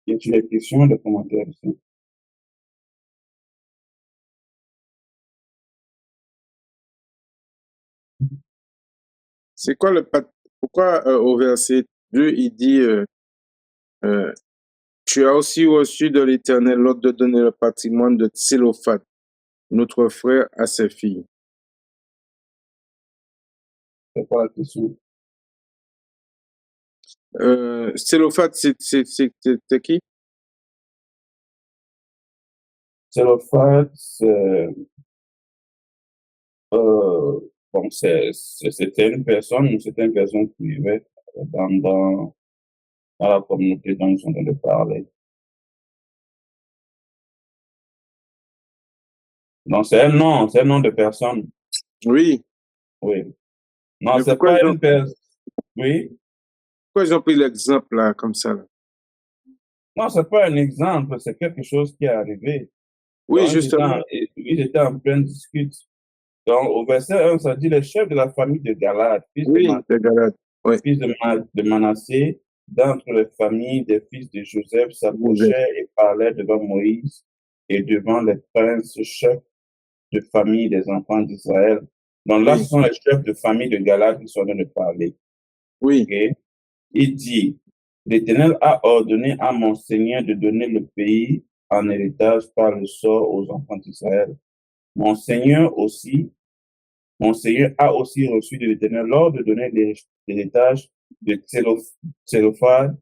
Speaker 1: Y a-t-il des questions, des commentaires ici?
Speaker 2: C'est quoi pourquoi au verset 2, il dit tu as aussi reçu de l'Éternel l'ordre de donner le patrimoine de Tsélophad, notre frère, à ses filles.
Speaker 1: C'est quoi la question?
Speaker 2: Tsélophad, c'est qui?
Speaker 1: Tsélophad, bon, c'était une personne qui vivait dans la communauté dont nous sommes en train de parler. Non, c'est un nom de personne.
Speaker 2: Oui.
Speaker 1: Oui. Non,
Speaker 2: Mais
Speaker 1: c'est pas une personne. Oui.
Speaker 2: Pourquoi ils ont pris l'exemple là, comme ça? Là?
Speaker 1: Non, c'est pas un exemple, c'est quelque chose qui est arrivé.
Speaker 2: Oui,
Speaker 1: donc,
Speaker 2: justement.
Speaker 1: Ils étaient en pleine discute. Donc, au verset 1, ça dit les chefs de la famille de Galad, fils de Manassé, d'entre les familles des fils de Joseph, s'approchaient et parlaient devant Moïse et devant les princes chefs de famille des enfants d'Israël. Donc là, ce sont les chefs de famille de Galad qui sont en train de parler.
Speaker 2: Oui.
Speaker 1: Okay? Il dit, l'Éternel a ordonné à mon Seigneur de donner le pays en héritage par le sort aux enfants d'Israël. Mon Seigneur a aussi reçu de l'Éternel l'ordre de donner l'héritage de Tsélophad,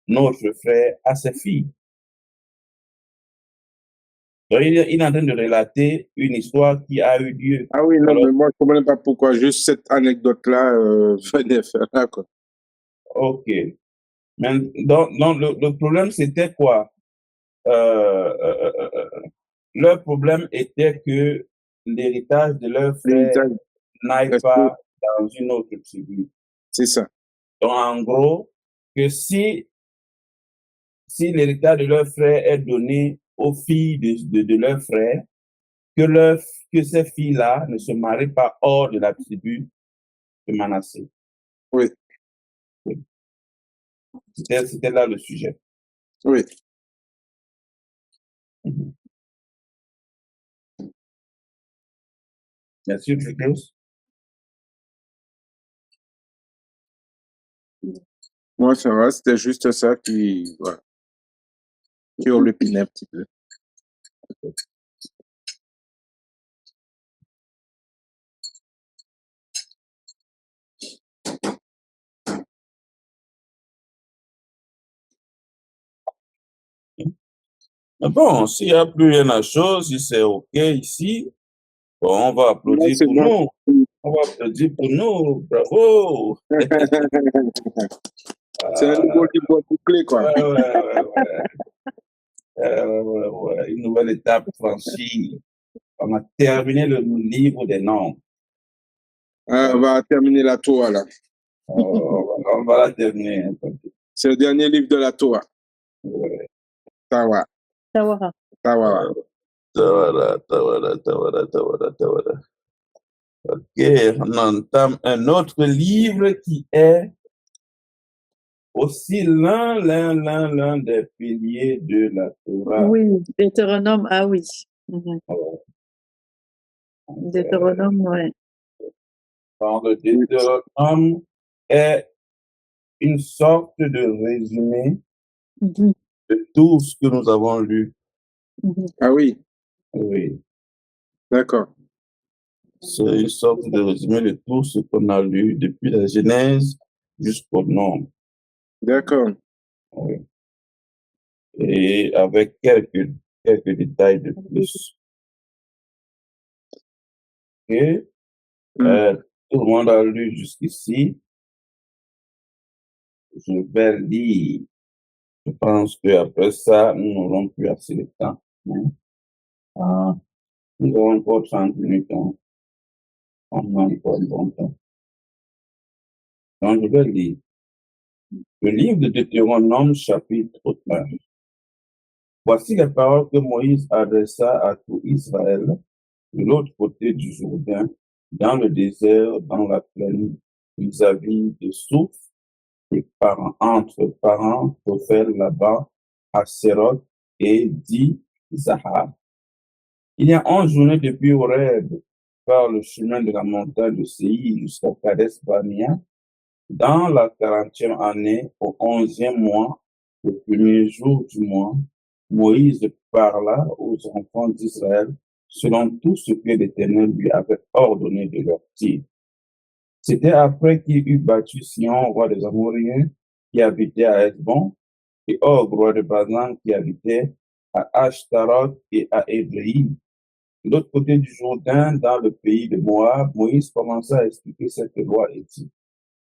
Speaker 1: notre frère, à ses filles. Donc, il est en train de relater une histoire qui a eu lieu.
Speaker 2: Ah oui, non,
Speaker 1: Alors,
Speaker 2: mais moi, je ne comprenais pas pourquoi juste cette anecdote-là venait faire là, quoi.
Speaker 1: ok. Mais, donc le problème, c'était quoi? Leur problème était que l'héritage de leur frère
Speaker 2: L'héritage,
Speaker 1: n'aille
Speaker 2: est-ce que
Speaker 1: pas dans une autre tribu.
Speaker 2: c'est ça?
Speaker 1: Donc, en gros, que si l'héritage de leur frère est donné aux filles de leur frère, que ces filles-là ne se marient pas hors de la tribu de Manassé.
Speaker 2: Oui,
Speaker 1: C'était là le sujet.
Speaker 2: oui.
Speaker 1: Mhm. Y a-t-il quelque chose?
Speaker 2: Moi, ça va, c'était juste ça qui, voilà, qui horlipinait un petit peu.
Speaker 1: Mais bon, s'il n'y a plus rien à chose, si c'est OK ici, bon, on va
Speaker 2: Moi,
Speaker 1: applaudir
Speaker 2: c'est
Speaker 1: pour
Speaker 2: bon.
Speaker 1: nous. On va applaudir pour nous. Bravo.
Speaker 2: C'est un nouveau livre bouclé, quoi.
Speaker 1: Ouais. Une nouvelle étape franchie. On a terminé le livre des noms.
Speaker 2: On va terminer la Torah, là.
Speaker 1: On va la terminer.
Speaker 2: C'est le dernier livre de la Torah.
Speaker 1: Ouais.
Speaker 2: Tawa.
Speaker 3: Tawara.
Speaker 2: Tawa.
Speaker 1: Tawara. OK, on entame un autre livre qui est aussi l'un des piliers de la Torah.
Speaker 3: Oui, Deutéronome, ah oui. Mhm. Deutéronome, ouais.
Speaker 1: Donc, le Deutéronome est une sorte de résumé
Speaker 3: Mhm.
Speaker 1: de tout ce que nous avons lu.
Speaker 3: Mhm.
Speaker 2: Ah oui,
Speaker 1: Oui,
Speaker 2: d'accord.
Speaker 1: c'est une sorte de résumé de tout ce qu'on a lu depuis la Genèse jusqu'au Nombre.
Speaker 2: D'accord.
Speaker 1: Oui. Et avec quelques détails de plus. Et tout le monde a lu jusqu'ici. Je vais lire. Je pense qu'après ça, nous n'aurons plus assez de temps. Hein. Nous avons encore 30 minutes. Hein. On a encore un bon temps. Donc, je vais lire. Le livre de Deutéronome, chapitre 1. Voici les paroles que Moïse adressa à tout Israël de l'autre côté du Jourdain, dans le désert, dans la plaine, vis-à-vis de Souf, et entre parents, Tophel, Laban, Asséroth et Di Zahar. Il y a 11 journées depuis Horeb, par le chemin de la montagne de Séir jusqu'à Kades Barnea, dans la 40e année, au 11e mois, le premier jour du mois, Moïse parla aux enfants d'Israël selon tout ce que l'Éternel lui avait ordonné de leur dire. C'était après qu'il eut battu Sion, roi des Amoriens, qui habitait à Hesbon, et Og, roi de Basan, qui habitait à Ashtaroth et à Édréi. De l'autre côté du Jourdain, dans le pays de Moab, Moïse commença à expliquer cette loi et dit: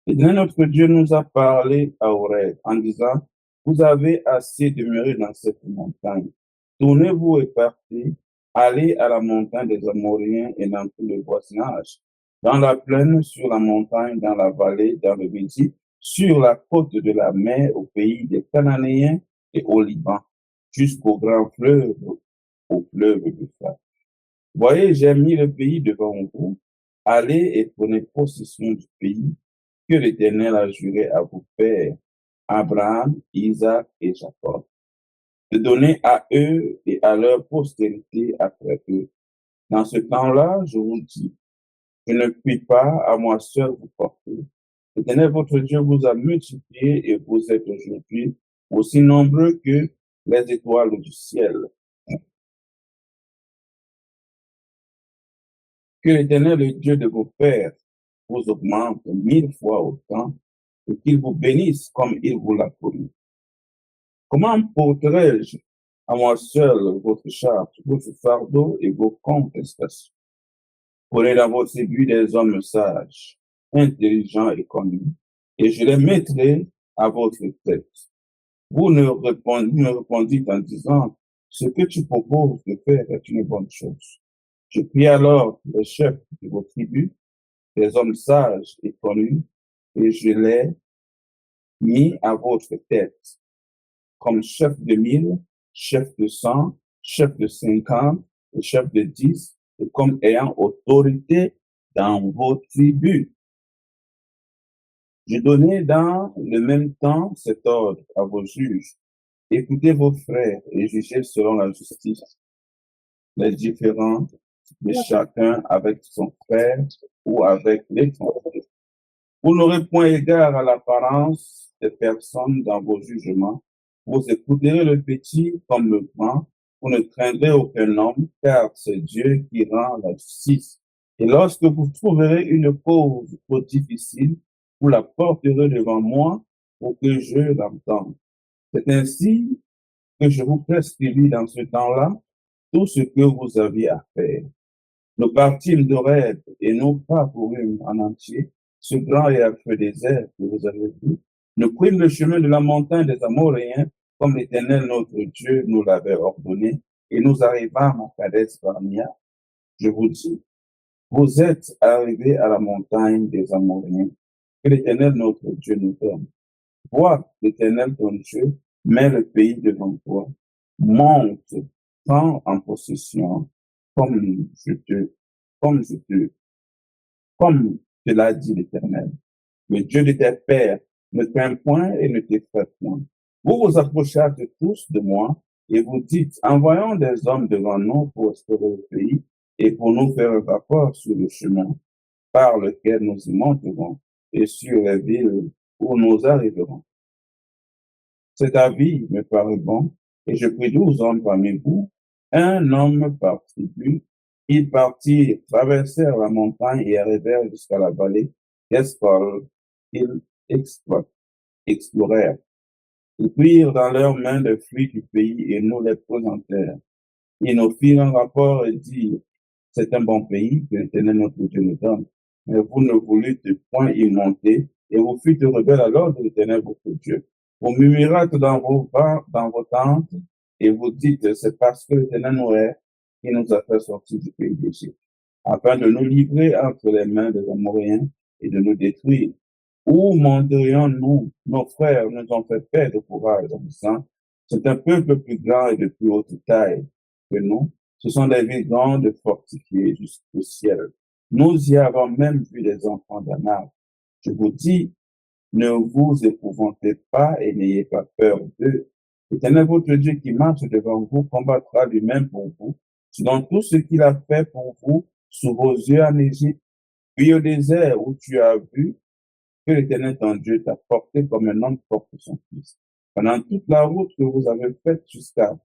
Speaker 1: L'Éternel notre Dieu nous a parlé à Horeb en disant: Vous avez assez demeuré dans cette montagne. Tournez-vous et partez, allez à la montagne des Amoriens et dans tout le voisinage, dans la plaine, sur la montagne, dans la vallée, dans le Midi, sur la côte de la mer, au pays des Cananéens et au Liban, jusqu'au grand fleuve, au fleuve d'Euphrate. Voyez, j'ai mis le pays devant vous. Allez et prenez possession du pays que l'Éternel a juré à vos pères, Abraham, Isaac et Jacob, de donner à eux et à leur postérité après eux. Dans ce temps-là, je vous dis, je ne puis pas à moi seul vous porter. L'Éternel votre Dieu vous a multiplié et vous êtes aujourd'hui aussi nombreux que les étoiles du ciel. Que l'Éternel, le Dieu de vos pères, vous augmente 1000 fois autant et qu'il vous bénisse comme il vous l'a promis. Comment porterai-je à moi seul votre charge, votre fardeau et vos contestations. Prenez dans vos tribus des hommes sages, intelligents et connus, et je les mettrai à votre tête. Vous me répondîtes en disant, ce que tu proposes de faire est une bonne chose. Je pris alors les chefs de vos tribus, des hommes sages et connus, et je les mis à votre tête, comme chef de 1000, chef de 100, chef de 50 et chef de 10, et comme ayant autorité dans vos tribus. Je donnais dans le même temps cet ordre à vos juges. Écoutez vos frères et jugez selon la justice les différends de chacun avec son frère ou avec l'étranger. Vous n'aurez point égard à l'apparence des personnes dans vos jugements. Vous écouterez le petit comme le grand. Vous ne craindrez aucun homme, car c'est Dieu qui rend la justice. Et lorsque vous trouverez une cause trop difficile, vous la porterez devant moi pour que je l'entende. C'est ainsi que je vous prescrivis dans ce temps-là tout ce que vous aviez à faire. Nous partîmes d'Horeb et nous parcourûmes en entier ce grand et affreux désert que vous avez vu. Nous prîmes le chemin de la montagne des Amoréens, comme l'Éternel notre Dieu nous l'avait ordonné, et nous arrivâmes à Kadès Barnéa. Je vous dis, vous êtes arrivés à la montagne des Amoréens, que l'Éternel notre Dieu nous donne. Vois, l'Éternel ton Dieu met le pays devant toi. Monte, prends en possession, comme te l'a dit l'Éternel. Le Dieu de tes pères ne craint point et ne t'effraie point. Vous vous approchâtes tous de moi et vous dites, envoyons des hommes devant nous pour explorer le pays et pour nous faire un rapport sur le chemin par lequel nous y monterons et sur les villes où nous arriverons. Cet avis me paraît bon, et je pris 12 hommes parmi vous, un homme par tribu. Ils partirent, traversèrent la montagne et arrivèrent jusqu'à la vallée d'Escol. Ils explorèrent. Ils prirent dans leurs mains les fruits du pays et nous les présentèrent. Ils nous firent un rapport et dirent, c'est un bon pays que l'Éternel notre Dieu nous donne. Mais vous ne voulûtes point y monter, et vous fûtes rebelles à l'ordre de l'Éternel votre Dieu. Vous murmurâtes dans vos tentes, et vous dites, c'est parce que l'Éternel nous est, qui nous a fait sortir du pays d'Égypte, afin de nous livrer entre les mains des Amoréens et de nous détruire. Où monterions-nous? Nos frères nous ont fait perdre courage en disant, c'est un peuple plus grand et de plus haute taille que nous. Ce sont des villes grandes fortifiées jusqu'au ciel. Nous y avons même vu des enfants d'Anak. Je vous dis, ne vous épouvantez pas et n'ayez pas peur d'eux. L'Éternel votre Dieu qui marche devant vous combattra lui-même pour vous, selon tout ce qu'il a fait pour vous sous vos yeux en Égypte, puis au désert où tu as vu que l'Éternel ton Dieu t'a porté comme un homme porte son fils. Pendant toute la route que vous avez faite jusqu'à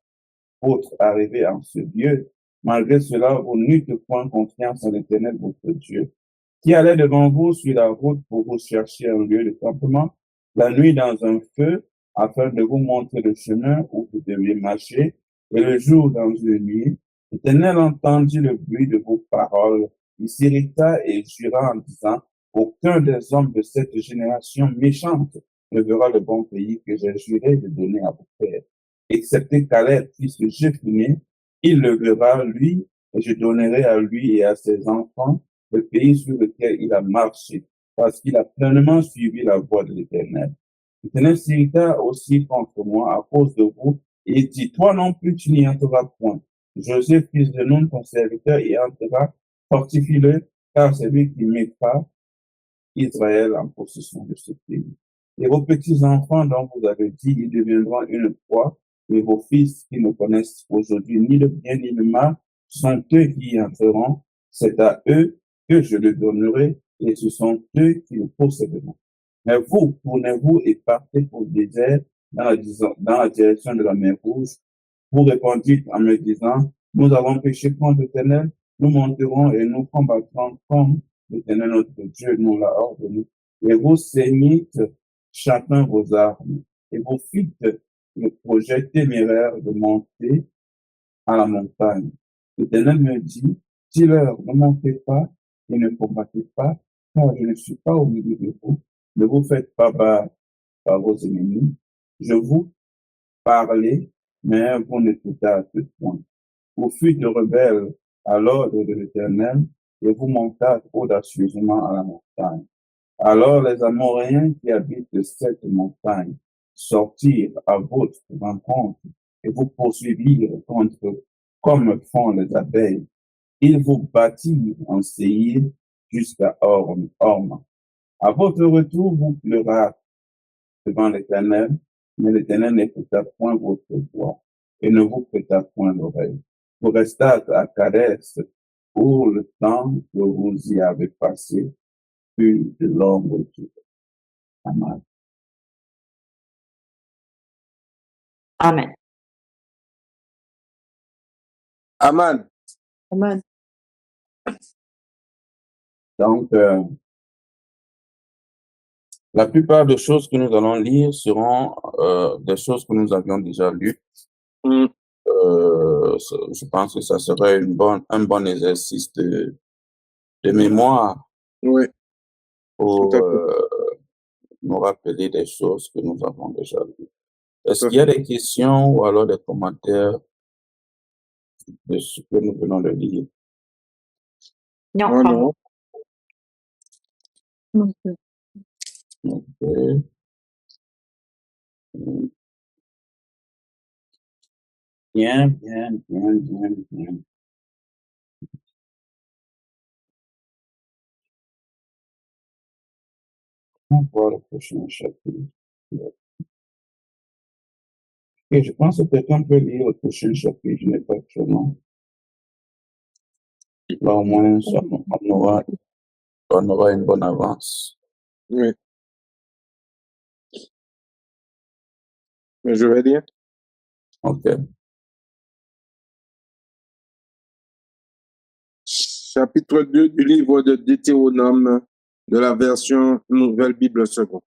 Speaker 1: votre arrivée en ce lieu, malgré cela, vous n'eûtes point confiance en l'Éternel votre Dieu, qui allait devant vous sur la route pour vous chercher un lieu de campement, la nuit dans un feu, afin de vous montrer le chemin où vous deviez marcher, et le jour dans une nuit. L'Éternel entendit le bruit de vos paroles, il s'irrita et jura en disant, aucun des hommes de cette génération méchante ne verra le bon pays que j'ai juré de donner à vos pères. Excepté Caleb, fils de Jéphuné, il le verra, lui, et je donnerai à lui et à ses enfants le pays sur lequel il a marché, parce qu'il a pleinement suivi la voie de l'Éternel. L'Éternel s'irrita aussi contre moi à cause de vous, et il dit, toi non plus tu n'y entreras point. Joseph, fils de Nun, ton serviteur, y entrera, fortifie-le, car c'est lui qui mettra Israël en possession de ce pays. Et vos petits-enfants dont vous avez dit, ils deviendront une proie, et vos fils qui ne connaissent aujourd'hui ni le bien ni le mal, sont eux qui y entreront, c'est à eux que je le donnerai, et ce sont eux qui le posséderont. Mais vous, tournez-vous et partez pour le désert dans la direction de la mer Rouge. Vous répondîtes en me disant, nous avons péché contre l'Éternel, nous monterons et nous combattrons comme l'Éternel notre Dieu nous l'a ordonné. Et vous ceignîtes chacun vos armes, et vous fîtes le projet téméraire de monter à la montagne. L'Éternel me dit, dis-leur, ne montez pas et ne combattez pas, car je ne suis pas au milieu de vous. Ne vous faites pas battre par vos ennemis. Je vous parlais, mais vous n'écoutez à ce point. Vous fûtes rebelles à l'ordre de l'Éternel et vous montâtes audacieusement à la montagne. Alors les Amoréens qui habitent cette montagne sortirent à votre rencontre et vous poursuivirent contre comme font les abeilles. Ils vous battirent en Séhir jusqu'à Horma. À votre retour, vous pleurâtes devant l'Éternel, mais l'Éternel n'écouta point votre voix et ne vous prêta point l'oreille. Vous restâtes à Kadès pour le temps que vous y avez passé, plus de longue durée. Amen.
Speaker 4: Amen.
Speaker 2: Amen.
Speaker 3: Amen.
Speaker 1: Donc, la plupart des choses que nous allons lire seront des choses que nous avions déjà lues.
Speaker 2: Mm.
Speaker 1: Je pense que ça serait un bon exercice de mémoire
Speaker 2: Oui,
Speaker 1: pour
Speaker 2: tout à fait.
Speaker 1: nous rappeler des choses que nous avons déjà lues. Est-ce
Speaker 2: Tout à
Speaker 1: qu'il y a
Speaker 2: fait.
Speaker 1: des questions ou alors des commentaires de ce que nous venons de lire?
Speaker 4: Non,
Speaker 2: Moi,
Speaker 4: pas
Speaker 2: non.
Speaker 4: moi.
Speaker 3: Ok.
Speaker 1: Ok. Bien, bien, bien, bien, bien. On va voir le prochain chapitre. Et je pense que quelqu'un peut lire le prochain chapitre, je n'ai pas actuellement. Là, au moins, on aura une bonne avance.
Speaker 2: Oui. Mais je vais lire.
Speaker 1: Ok.
Speaker 2: Chapitre 2 du livre de Deutéronome de la version Nouvelle Bible Seconde.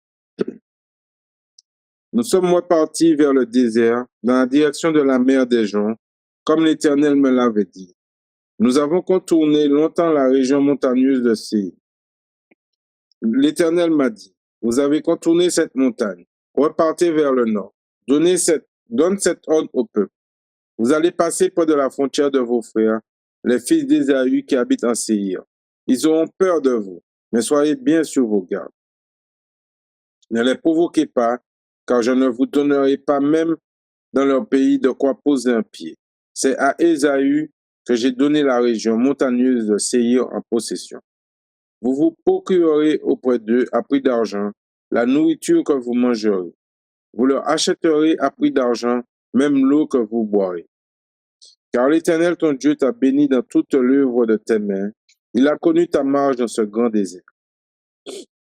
Speaker 2: Nous sommes partis vers le désert, dans la direction de la mer des gens, comme l'Éternel me l'avait dit. Nous avons contourné longtemps la région montagneuse de Séhir. L'Éternel m'a dit, vous avez contourné cette montagne, repartez vers le nord, donne cet ordre au peuple. Vous allez passer près de la frontière de vos frères, les fils d'Ésaü qui habitent en Séhir. Ils auront peur de vous, mais soyez bien sur vos gardes. Ne les provoquez pas, car je ne vous donnerai pas même dans leur pays de quoi poser un pied. C'est à Ésaü que j'ai donné la région montagneuse de Séhir en possession. Vous vous procurerez auprès d'eux à prix d'argent la nourriture que vous mangerez. Vous leur achèterez à prix d'argent même l'eau que vous boirez. Car l'Éternel ton Dieu t'a béni dans toute l'œuvre de tes mains. Il a connu ta marche dans ce grand désert.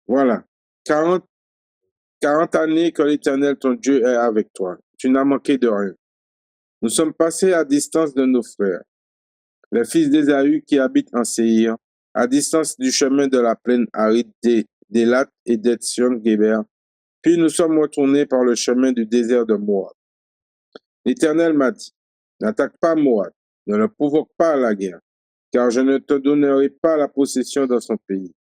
Speaker 2: Voilà. 40 années que l'Éternel ton Dieu est avec toi. Tu n'as manqué de rien. Nous sommes passés à distance de nos frères, les fils d'Ésaü qui habitent en Séhir, à distance du chemin de la plaine aride d'Élat et d'Etzion-Géber. Puis nous sommes retournés par le chemin du désert de Moab. L'Éternel m'a dit, n'attaque pas Moab, ne le provoque pas à la guerre, car je ne te donnerai pas la possession dans son pays.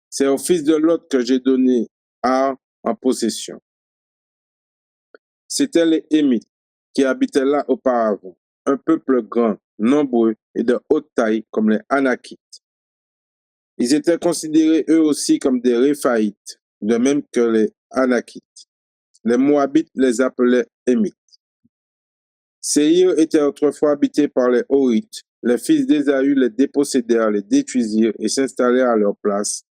Speaker 2: C'est au fils de Lot que j'ai donné Ar en possession. C'étaient les Hémites qui habitaient là auparavant, un peuple grand, nombreux et de haute taille comme les Anakites. Ils étaient considérés eux aussi comme des Réphaïtes, de même que les Anakites. Les Moabites les appelaient Hémites. Séhir était autrefois habité par les Horites. Les fils d'Ésaü les dépossédèrent, les détruisirent et s'installèrent à leur place,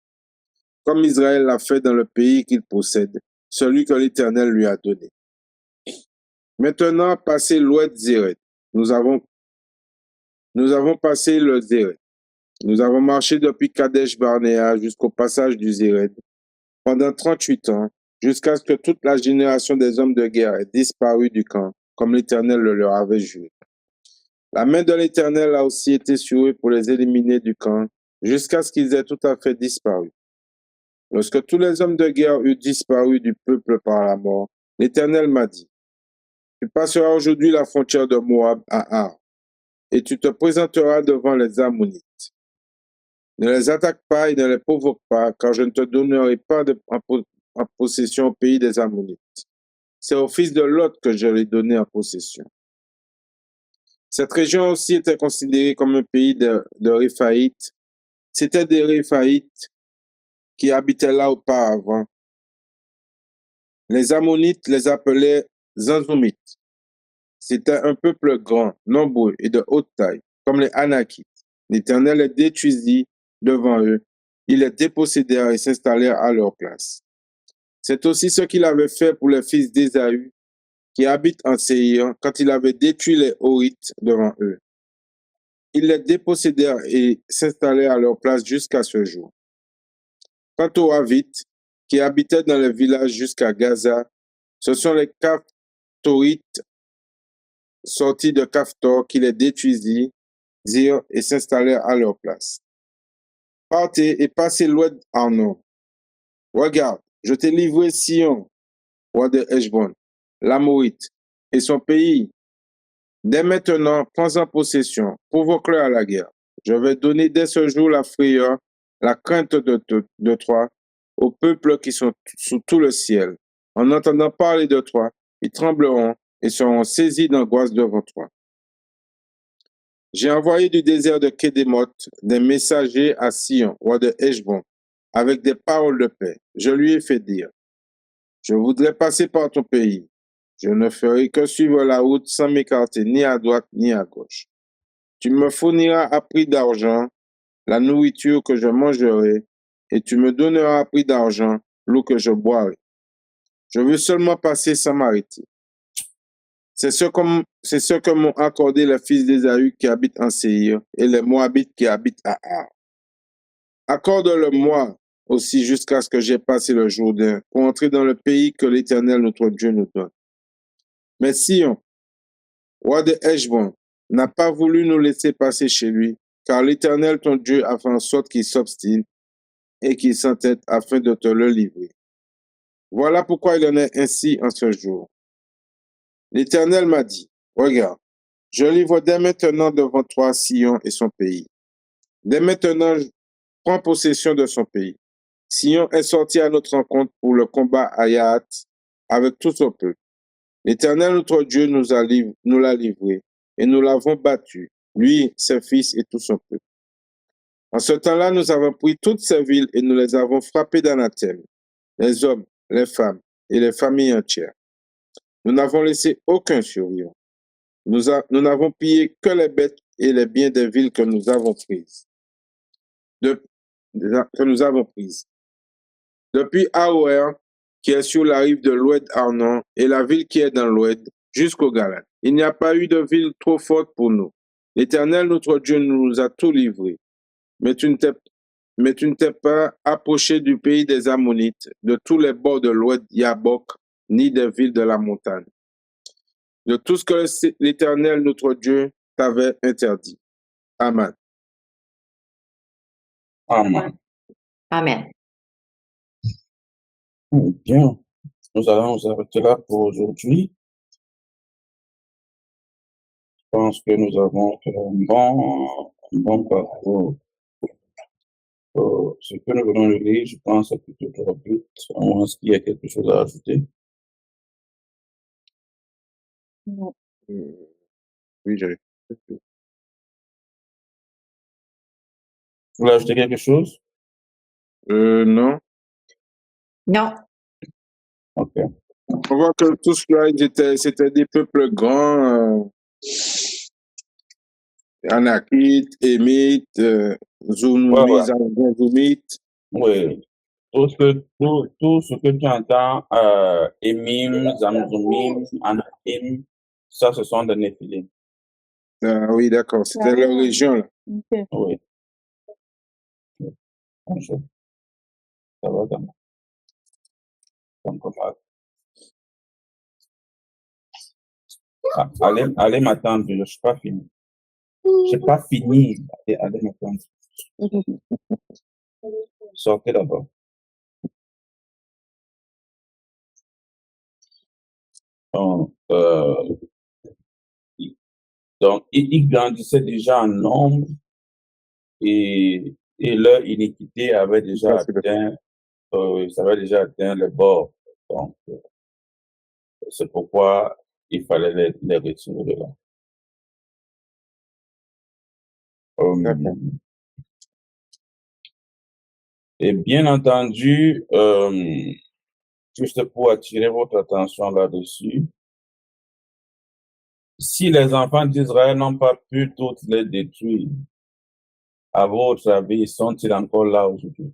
Speaker 2: comme Israël l'a fait dans le pays qu'il possède, celui que l'Éternel lui a donné. Maintenant, passé l'ouest Zéret, nous avons passé le Zéret. Nous avons marché depuis Kadesh Barnéa jusqu'au passage du Zéret pendant 38 ans, jusqu'à ce que toute la génération des hommes de guerre ait disparu du camp, comme l'Éternel le leur avait juré. La main de l'Éternel a aussi été sur eux pour les éliminer du camp, jusqu'à ce qu'ils aient tout à fait disparu. Lorsque tous les hommes de guerre eurent disparu du peuple par la mort, l'Éternel m'a dit, Tu passeras aujourd'hui la frontière de Moab à Ar, et tu te présenteras devant les Ammonites. Ne les attaque pas et ne les provoque pas, car je ne te donnerai pas en possession au pays des Ammonites. C'est au fils de Lot que je l'ai donné en possession. Cette région aussi était considérée comme un pays de Réphaïtes. C'était des Réphaïtes qui habitaient là auparavant. Les Ammonites les appelaient Zanzumites. C'était un peuple grand, nombreux et de haute taille, comme les Anakites. L'Éternel les détruisit devant eux. Ils les dépossédèrent et s'installèrent à leur place. C'est aussi ce qu'il avait fait pour les fils d'Ésaü, qui habitent en Séir, quand il avait détruit les Horites devant eux. Ils les dépossédèrent et s'installèrent à leur place jusqu'à ce jour. Quant aux Havites, qui habitaient dans les villages jusqu'à Gaza, ce sont les Caphtorites sortis de Caphtor qui les détruisirent et s'installèrent à leur place. Partez et passez l'oued Arnon. Regarde, je t'ai livré Sion, roi de Heshbon, l'Amorite, et son pays. Dès maintenant, prends-en possession, provoque-le à la guerre. Je vais donner dès ce jour la frayeur, la crainte de toi, aux peuples qui sont sous tout le ciel. En entendant parler de toi, ils trembleront et seront saisis d'angoisse devant toi. J'ai envoyé du désert de Kédémoth des messagers à Sion, roi de Heshbon, avec des paroles de paix. Je lui ai fait dire, je voudrais passer par ton pays. Je ne ferai que suivre la route sans m'écarter ni à droite ni à gauche. Tu me fourniras à prix d'argent la nourriture que je mangerai, et tu me donneras à prix d'argent l'eau que je boirai. Je veux seulement passer sans m'arrêter. C'est ce que m'ont accordé les fils d'Ésaü qui habitent en Séir et les Moabites qui habitent à Ar. Accorde-le-moi aussi jusqu'à ce que j'ai passé le Jourdain pour entrer dans le pays que l'Éternel notre Dieu nous donne. Mais Sion, roi de Heshbon, n'a pas voulu nous laisser passer chez lui, car l'Éternel ton Dieu a fait en sorte qu'il s'obstine et qu'il s'entête afin de te le livrer. Voilà pourquoi il en est ainsi en ce jour. L'Éternel m'a dit, regarde, je livre dès maintenant devant toi Sion et son pays. Dès maintenant, prends possession de son pays. Sion est sorti à notre rencontre pour le combat à Yahat avec tout son peuple. L'Éternel notre Dieu nous l'a livré et nous l'avons battu, lui, ses fils et tout son peuple. En ce temps-là, nous avons pris toutes ces villes et nous les avons frappées d'anathème, les hommes, les femmes et les familles entières. Nous n'avons laissé aucun survivant. Nous n'avons pillé que les bêtes et les biens des villes que nous avons prises. Depuis Aroer, qui est sur la rive de l'oued Arnon, et la ville qui est dans l'oued, jusqu'au Galade. Il n'y a pas eu de ville trop forte pour nous. L'Éternel, notre Dieu, nous a tout livré. Mais tu ne t'es pas approché du pays des Ammonites, de tous les bords de l'oued Yabok, ni des villes de la montagne. De tout ce que l'Éternel, notre Dieu, t'avait interdit. Amen.
Speaker 1: Amen.
Speaker 4: Amen.
Speaker 1: Bien, nous allons nous arrêter là pour aujourd'hui. Je pense que nous avons fait un bon parcours. Ce que nous venons de lire, je pense, c'est plutôt trop vite. Est-ce qu'il y a quelque chose à ajouter?
Speaker 3: Non.
Speaker 2: Oui, j'ai.
Speaker 1: Vous voulez ajouter quelque chose?
Speaker 2: Non.
Speaker 4: Non.
Speaker 1: Ok.
Speaker 2: On voit que tout cela, c'était des peuples grands, Anakites, Émites,
Speaker 1: Ouais,
Speaker 2: Zounumis,
Speaker 1: ouais.
Speaker 2: Zanzumites.
Speaker 1: Oui. Tout ce que tu entends, Émim, Zamzumim, Anakim, ça, ce sont des Néphilim.
Speaker 2: Ah oui, d'accord, c'était leur région, là.
Speaker 3: Ok.
Speaker 1: Oui. Bonjour. Ça va, comme ça. Ah, allez m'attendre, je suis pas fini. J'ai pas fini. Allez m'attendre. Sortez d'abord. euh, donc, ils grandissaient déjà en nombre et leur iniquité avait déjà
Speaker 2: Merci, d'accord.
Speaker 1: atteint, ça avait déjà atteint le bord. Donc, c'est pourquoi il fallait les retirer de là.
Speaker 2: D'accord.
Speaker 1: Et bien entendu, juste pour attirer votre attention là-dessus, si les enfants d'Israël n'ont pas pu toutes les détruire, à votre avis, sont-ils encore là aujourd'hui?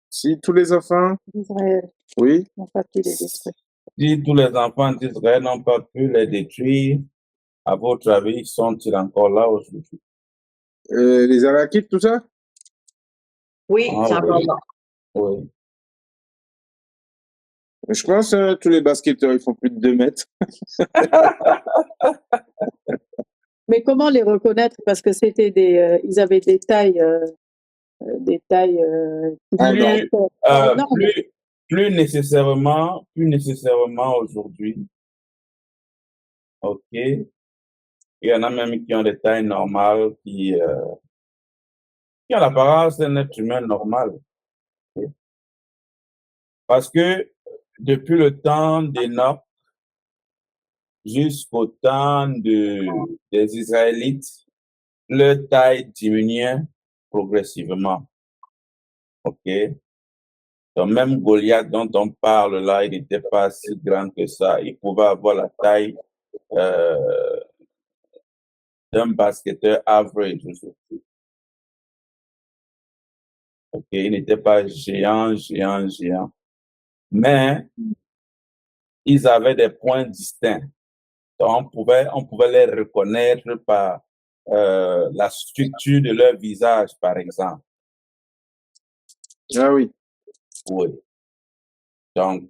Speaker 2: Si tous les enfants,
Speaker 3: Israël
Speaker 2: oui,
Speaker 3: n'ont pas pu les détruire.
Speaker 1: Si tous les enfants d'Israël n'ont pas pu les détruire, à votre avis, sont-ils encore là aujourd'hui?
Speaker 2: les Arakites, tout ça?
Speaker 4: Oui,
Speaker 1: Ah
Speaker 4: c'est encore
Speaker 1: oui,
Speaker 4: là.
Speaker 1: oui.
Speaker 2: Je pense que tous les basketteurs, ils font plus de 2 mètres.
Speaker 3: Mais comment les reconnaître? Parce que c'était ils avaient des tailles qui
Speaker 2: Ah non.
Speaker 3: devaient être pas énormes.
Speaker 1: Plus nécessairement aujourd'hui, ok. Il y en a même qui ont des tailles normales, qui ont l'apparence d'un être humain normal. Ok. Parce que depuis le temps d'Enoch jusqu'au temps des Israélites, leur taille diminuait progressivement. Ok. Donc même Goliath dont on parle là, il n'était pas si grand que ça. Il pouvait avoir la taille euh, d'un basketteur average. Ok, il n'était pas géant. Mais ils avaient des points distincts. Donc on pouvait les reconnaître par la structure de leur visage, par exemple.
Speaker 2: Ah oui.
Speaker 1: Oui. Donc,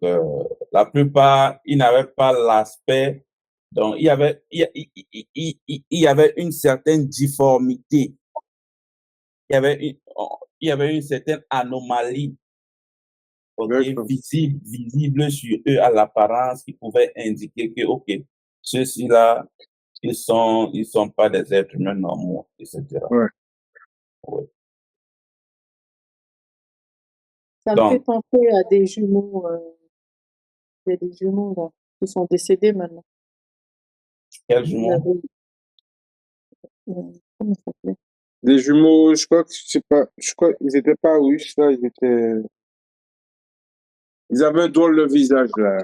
Speaker 1: la plupart, ils n'avaient pas l'aspect. Donc, il y avait une certaine difformité. Il y avait une certaine anomalie, ok,
Speaker 2: D'accord.
Speaker 1: visible sur eux à l'apparence qui pouvait indiquer que, ok, ceux-ci-là, ils sont pas des êtres humains normaux, etc.
Speaker 2: Ouais.
Speaker 1: Oui.
Speaker 3: Ça me fait
Speaker 1: Donc,
Speaker 3: penser à des jumeaux. Il y a des jumeaux là, qui sont décédés maintenant.
Speaker 1: quel
Speaker 3: Il y
Speaker 1: jumeau?
Speaker 3: avait, comment ça s'appelait?
Speaker 2: Des jumeaux, je crois que je crois qu'ils étaient pas riches, là, ils avaient un drôle de visage, là.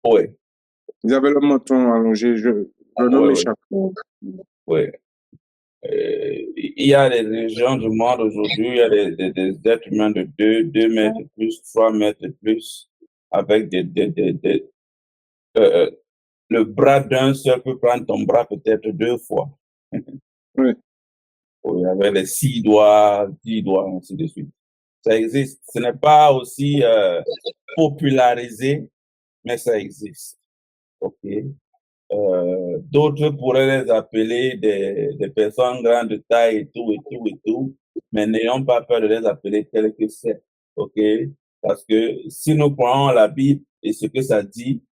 Speaker 1: Oui,
Speaker 2: Ils avaient le menton allongé, le nom
Speaker 1: oui,
Speaker 2: m'échappe.
Speaker 1: oui. Il y a des régions du monde aujourd'hui, il y a des êtres humains de 2 mètres plus, 3 mètres plus, avec euh, le bras d'un seul peut prendre ton bras peut-être 2 fois.
Speaker 2: Oui.
Speaker 1: Oui, avec les 6 doigts, 10 doigts, ainsi de suite. Ça existe. Ce n'est pas aussi popularisé, mais ça existe. OK. D'autres pourraient les appeler des personnes grandes de taille et tout, mais n'ayons pas peur de les appeler tels que c'est. OK? Parce que si nous prenons la Bible et ce que ça dit,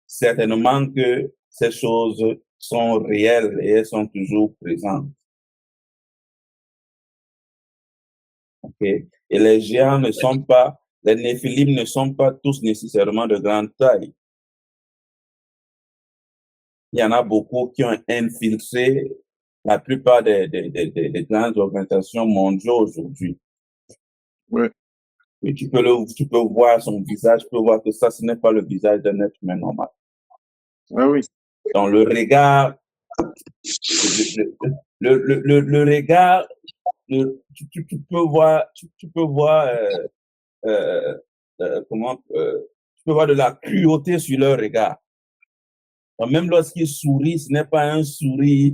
Speaker 1: certainement que ces choses sont réelles et elles sont toujours présentes. OK? Et les géants ne sont pas, les néphilim ne sont pas tous nécessairement de grande taille. Il y en a beaucoup qui ont infiltré la plupart des grandes organisations mondiales aujourd'hui.
Speaker 2: Ouais.
Speaker 1: Et tu peux voir son visage, tu peux voir que ça, ce n'est pas le visage d'un être humain normal.
Speaker 2: Ah oui.
Speaker 1: Donc, le regard, le regard, tu peux voir, comment, tu peux voir de la cruauté sur leur regard. Donc, même lorsqu'ils sourient, ce n'est pas un sourire,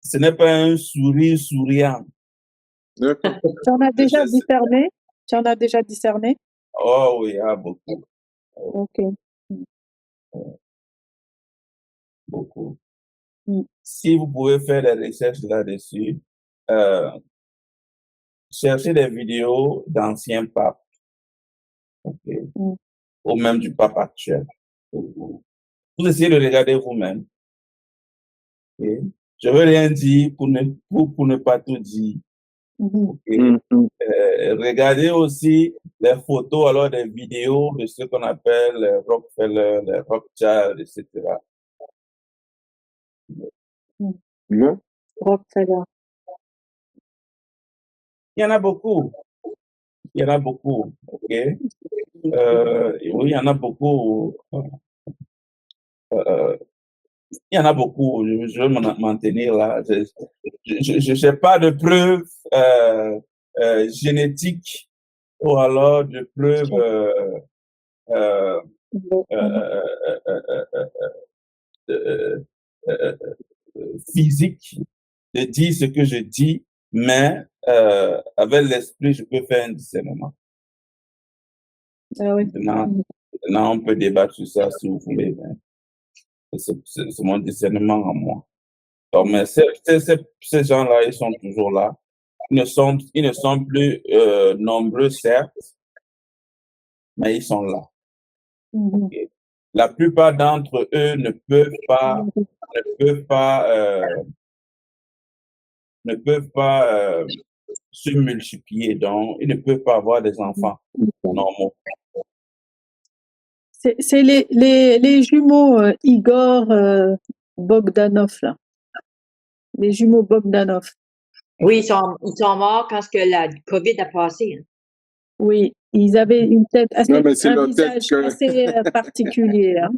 Speaker 1: ce n'est pas un sourire souriant.
Speaker 2: D'accord.
Speaker 3: Tu en as déjà discerné? Tu en as déjà discerné?
Speaker 1: Oh oui, ah, beaucoup,
Speaker 3: Ok.
Speaker 1: beaucoup.
Speaker 3: Mm.
Speaker 1: Si vous pouvez faire des recherches là-dessus, euh, cherchez des vidéos d'anciens papes. Okay. ou même du pape actuel. Vous essayez de regarder vous-même. Okay? Je veux rien dire pour ne pas tout dire. Okay? Regardez aussi les photos, alors des vidéos de ce qu'on appelle les Rockefeller, les Rothschild, etc.
Speaker 2: Le-
Speaker 3: Rockefeller.
Speaker 1: Il y en a beaucoup. Il y en a beaucoup. OK? Oui, il y en a beaucoup. Il y en a beaucoup. Je vais m'en tenir là. Je n'ai pas de preuves génétiques ou alors de preuves physiques de dire ce que je dis, mais avec l'esprit, je peux faire un discernement.
Speaker 3: Ah oui.
Speaker 1: Maintenant, on peut débattre sur ça si vous voulez. C'est mon discernement en moi. Donc, mais ces gens-là, ils sont toujours là. Ils ne sont plus nombreux, certes, mais ils sont là. Okay. La plupart d'entre eux ne peuvent pas se multiplier, donc ils ne peuvent pas avoir des enfants normaux.
Speaker 3: C'est les jumeaux Igor Bogdanov, là. Les jumeaux Bogdanov.
Speaker 4: Oui, ils sont morts quand la COVID a passé. Hein.
Speaker 3: Oui, ils avaient une tête assez,
Speaker 2: Non, mais c'est
Speaker 3: un
Speaker 2: leur
Speaker 3: visage
Speaker 2: tête que-
Speaker 3: assez particulier. Hein.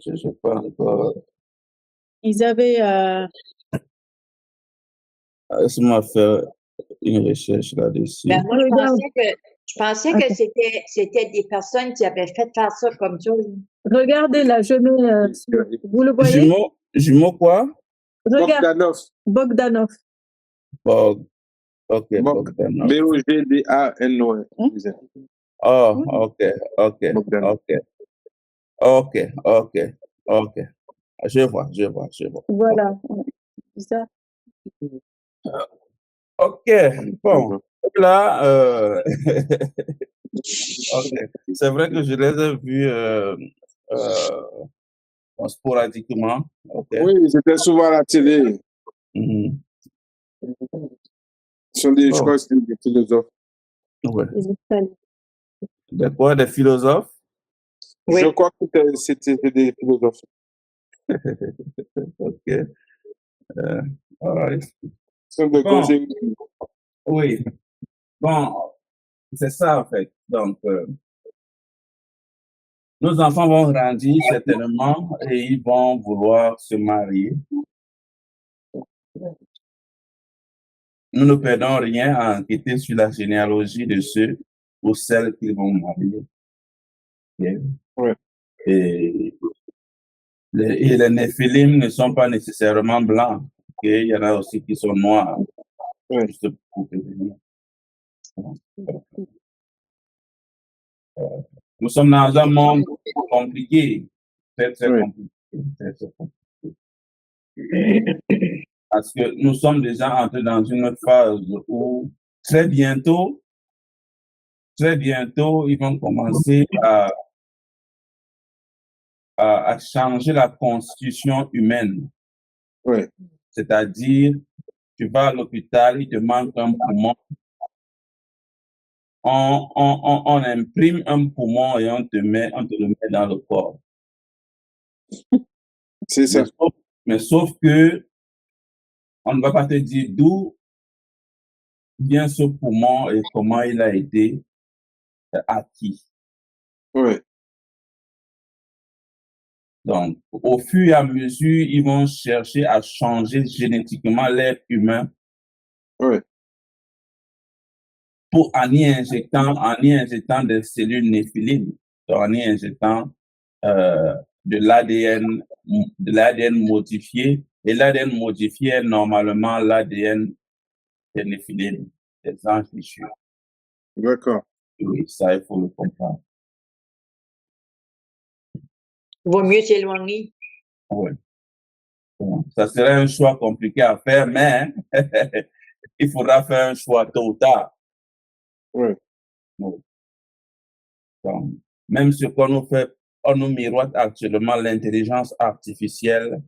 Speaker 1: Je sais pas encore.
Speaker 3: Ils avaient...
Speaker 1: Laisse-moi faire une recherche là-dessus.
Speaker 4: Ben, moi, je pensais que
Speaker 3: Attends.
Speaker 4: c'était des personnes qui avaient fait faire ça comme ça.
Speaker 3: Regardez là, je mets... vous le voyez?
Speaker 1: Jumeaux quoi?
Speaker 3: Regarde,
Speaker 2: Bogdanov.
Speaker 3: Bogdanov.
Speaker 1: Ok, Bogdanov.
Speaker 2: B-O-G-D-A-N-O.
Speaker 1: Oh, ok.
Speaker 2: Bogdanov.
Speaker 1: Ok. Je vois.
Speaker 3: Voilà. C'est ça.
Speaker 1: Ok, bon. Là, ok. C'est vrai que je les ai vus sporadiquement. Okay.
Speaker 2: Oui, c'était souvent à la télé.
Speaker 1: Mhm.
Speaker 2: Ce sont je crois que c'est des philosophes.
Speaker 1: Ouais.
Speaker 3: Les Espagnols.
Speaker 1: Des quoi? Des philosophes?
Speaker 4: Oui.
Speaker 2: Je crois que c'était des philosophes.
Speaker 1: Ok. All right.
Speaker 2: Ce sont des
Speaker 1: Bon.
Speaker 2: conseillers.
Speaker 1: Oui. Bon, c'est ça en fait. Donc, nos enfants vont grandir certainement et ils vont vouloir se marier. Nous ne perdons rien à enquêter sur la généalogie de ceux ou celles qui vont marier. Okay.
Speaker 2: Ouais.
Speaker 1: Et les néphilim ne sont pas nécessairement blancs. Okay. Il y en a aussi qui sont noirs.
Speaker 2: Ouais.
Speaker 1: Juste pour prévenir. Nous sommes dans un monde compliqué, très compliqué. Parce que nous sommes déjà entrés dans une phase où très bientôt, ils vont commencer à changer la constitution humaine.
Speaker 2: Ouais.
Speaker 1: C'est-à-dire, tu vas à l'hôpital, il te manque un poumon. On imprime un poumon et on te le met dans le corps.
Speaker 2: C'est ça.
Speaker 1: Mais sauf que on ne va pas te dire d'où vient ce poumon et comment il a été acquis.
Speaker 2: Ouais.
Speaker 1: Donc, au fur et à mesure, ils vont chercher à changer génétiquement l'être humain.
Speaker 2: Ouais.
Speaker 1: En y injectant des cellules néphilim, en y injectant de l'ADN modifié. Et l'ADN modifié est normalement l'ADN des néphilim, des anges déchus.
Speaker 2: D'accord.
Speaker 1: Oui, ça, il faut le comprendre.
Speaker 4: Il vaut mieux s'éloigner.
Speaker 1: Oui. Bon, ça serait un choix compliqué à faire, mais il faudra faire un choix tôt ou tard.
Speaker 2: Oui.
Speaker 1: Donc, même ce qu'on nous fait, on nous miroite actuellement l'intelligence artificielle.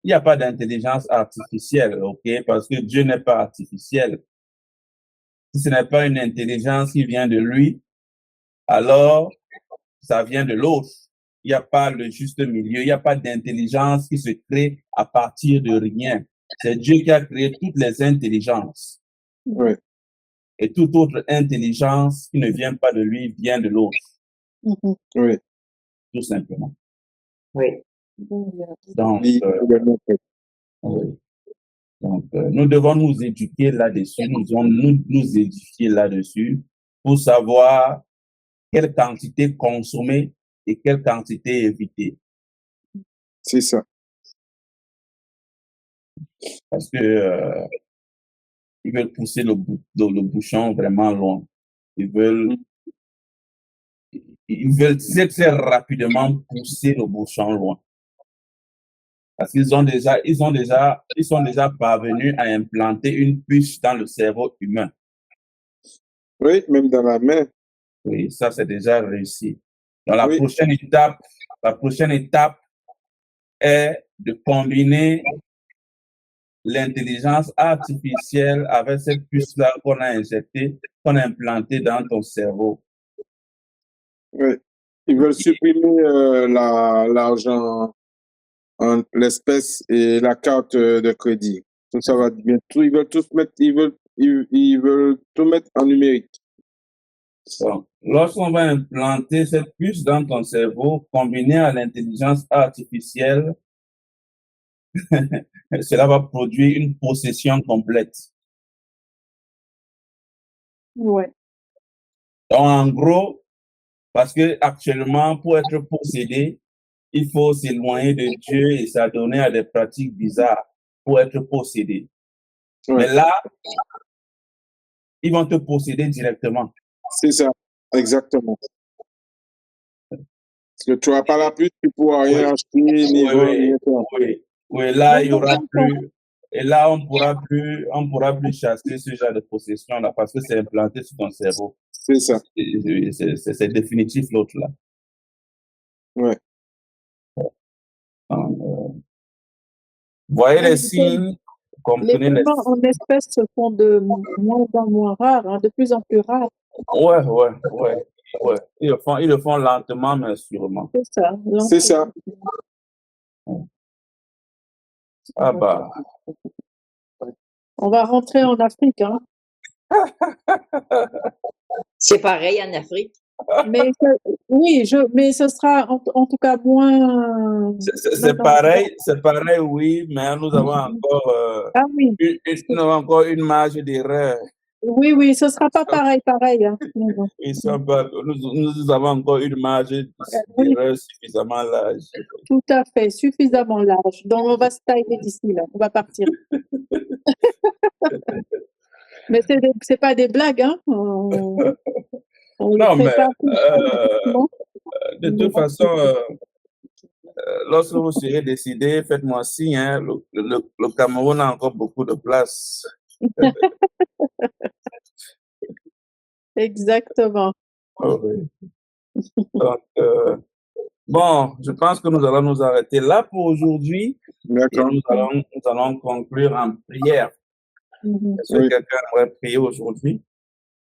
Speaker 1: Il n'y a pas d'intelligence artificielle, ok? Parce que Dieu n'est pas artificiel. Si ce n'est pas une intelligence qui vient de lui, alors ça vient de l'autre. Il n'y a pas le juste milieu, il n'y a pas d'intelligence qui se crée à partir de rien. C'est Dieu qui a créé toutes les intelligences.
Speaker 2: Oui.
Speaker 1: Et toute autre intelligence qui ne vient pas de lui vient de l'autre,
Speaker 3: Mhm.
Speaker 2: Oui.
Speaker 1: tout simplement.
Speaker 4: Oui.
Speaker 1: Donc,
Speaker 2: Oui, également, en fait.
Speaker 1: oui. Donc, nous devons nous éduquer là-dessus, nous devons nous édifier là-dessus pour savoir quelle quantité consommer et quelle quantité éviter.
Speaker 2: C'est ça.
Speaker 1: Parce que ils veulent pousser le bouchon vraiment loin. Ils veulent très, très rapidement pousser le bouchon loin. Parce qu'ils sont déjà parvenus à implanter une puce dans le cerveau humain.
Speaker 2: Oui, même dans la main.
Speaker 1: Oui, ça, c'est déjà réussi. Donc,
Speaker 2: Oui.
Speaker 1: la prochaine étape est de combiner l'intelligence artificielle avec cette puce-là qu'on a injectée, qu'on a implantée dans ton cerveau.
Speaker 2: Oui. Ils veulent supprimer l'argent en l'espèce et la carte de crédit. Tout ça va bien. Ils veulent tous mettre, ils veulent tout mettre en numérique.
Speaker 1: Donc, lorsqu'on va implanter cette puce dans ton cerveau, combinée à l'intelligence artificielle, cela va produire une possession complète.
Speaker 3: Ouais.
Speaker 1: Donc, en gros, parce que actuellement, pour être possédé, il faut s'éloigner de Dieu et s'adonner à des pratiques bizarres pour être possédé.
Speaker 2: Ouais.
Speaker 1: Mais là, ils vont te posséder directement.
Speaker 2: C'est ça, exactement. Parce que tu n'auras pas la puce, tu ne pourras rien acheter, ni vendre, ni rien.
Speaker 1: Oui, là, il y aura plus. Et là, on pourra plus chasser ce genre de possession-là parce que c'est implanté sur ton cerveau.
Speaker 2: C'est ça.
Speaker 1: C'est définitif, l'autre là.
Speaker 2: Ouais.
Speaker 1: Voyez les signes,
Speaker 3: Les
Speaker 1: comprenez les
Speaker 3: paiements en espèces se font de moins en moins rares, hein, de plus en plus rares.
Speaker 1: Ouais. Ils le font lentement, mais sûrement.
Speaker 3: C'est ça.
Speaker 2: C'est ça.
Speaker 1: Ah bah.
Speaker 3: On va rentrer en Afrique, hein.
Speaker 4: C'est pareil en Afrique.
Speaker 3: Mais oui, mais ce sera en tout cas moins.
Speaker 1: C'est pareil, oui, mais nous avons encore,
Speaker 3: Ah oui.
Speaker 1: nous avons encore une marge d'erreur.
Speaker 3: Oui, ce sera pas pareil, hein.
Speaker 1: Nous avons encore une marge d'erreur suffisamment large.
Speaker 3: Tout à fait, suffisamment large. Donc, on va se tailler d'ici là. On va partir. Mais c'est pas des blagues, hein.
Speaker 1: Non, mais de toute façon, lorsque vous serez décidé, faites-moi signe. Hein, le Cameroun a encore beaucoup de place.
Speaker 3: Exactement.
Speaker 1: Oh, oui. Donc, bon, je pense que nous allons nous arrêter là pour aujourd'hui.
Speaker 2: D'accord.
Speaker 1: Et nous allons conclure en prière. Est-ce que quelqu'un aimerait prier aujourd'hui?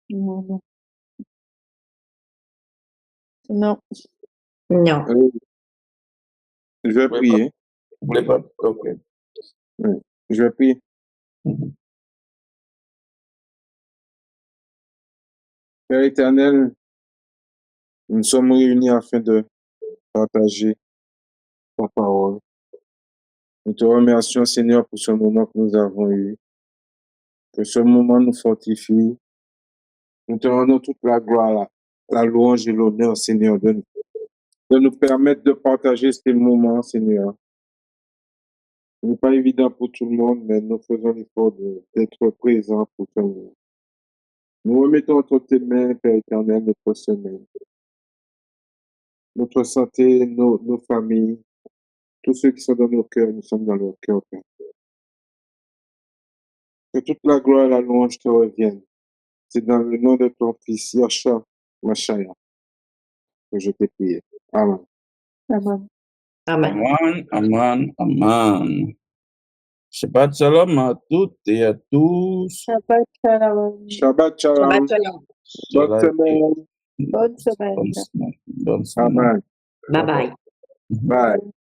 Speaker 3: Non.
Speaker 4: Non.
Speaker 2: Je vais prier.
Speaker 1: Vous voulez pas? Ok.
Speaker 2: Oui. Je vais prier. Père éternel, nous sommes réunis afin de partager ta parole. Nous te remercions, Seigneur, pour ce moment que nous avons eu. Que ce moment nous fortifie. Nous te rendons toute la gloire, la louange et l'honneur, Seigneur, de nous permettre de partager ces moments, Seigneur. Ce n'est pas évident pour tout le monde, mais nous faisons l'effort d'être présents pour tout le monde. Nous remettons entre tes mains, Père éternel, notre semaine, notre santé, nos familles, tous ceux qui sont dans nos cœurs, nous sommes dans leur cœur, Père. Que toute la gloire et la louange te reviennent. C'est dans le nom de ton Fils, Yahshua Mashiach. que je t'ai prié. Amen.
Speaker 3: Amen.
Speaker 4: Amen.
Speaker 1: Amen, amen, amen. Shabbat shalom à toutes et à tous.
Speaker 3: Shabbat shalom.
Speaker 2: Shabbat shalom.
Speaker 4: Shabbat shalom.
Speaker 2: Bonne semaine.
Speaker 3: Bonne semaine.
Speaker 1: Bonne semaine. Bonne semaine.
Speaker 2: Amen.
Speaker 4: Bye bye.
Speaker 2: Bye.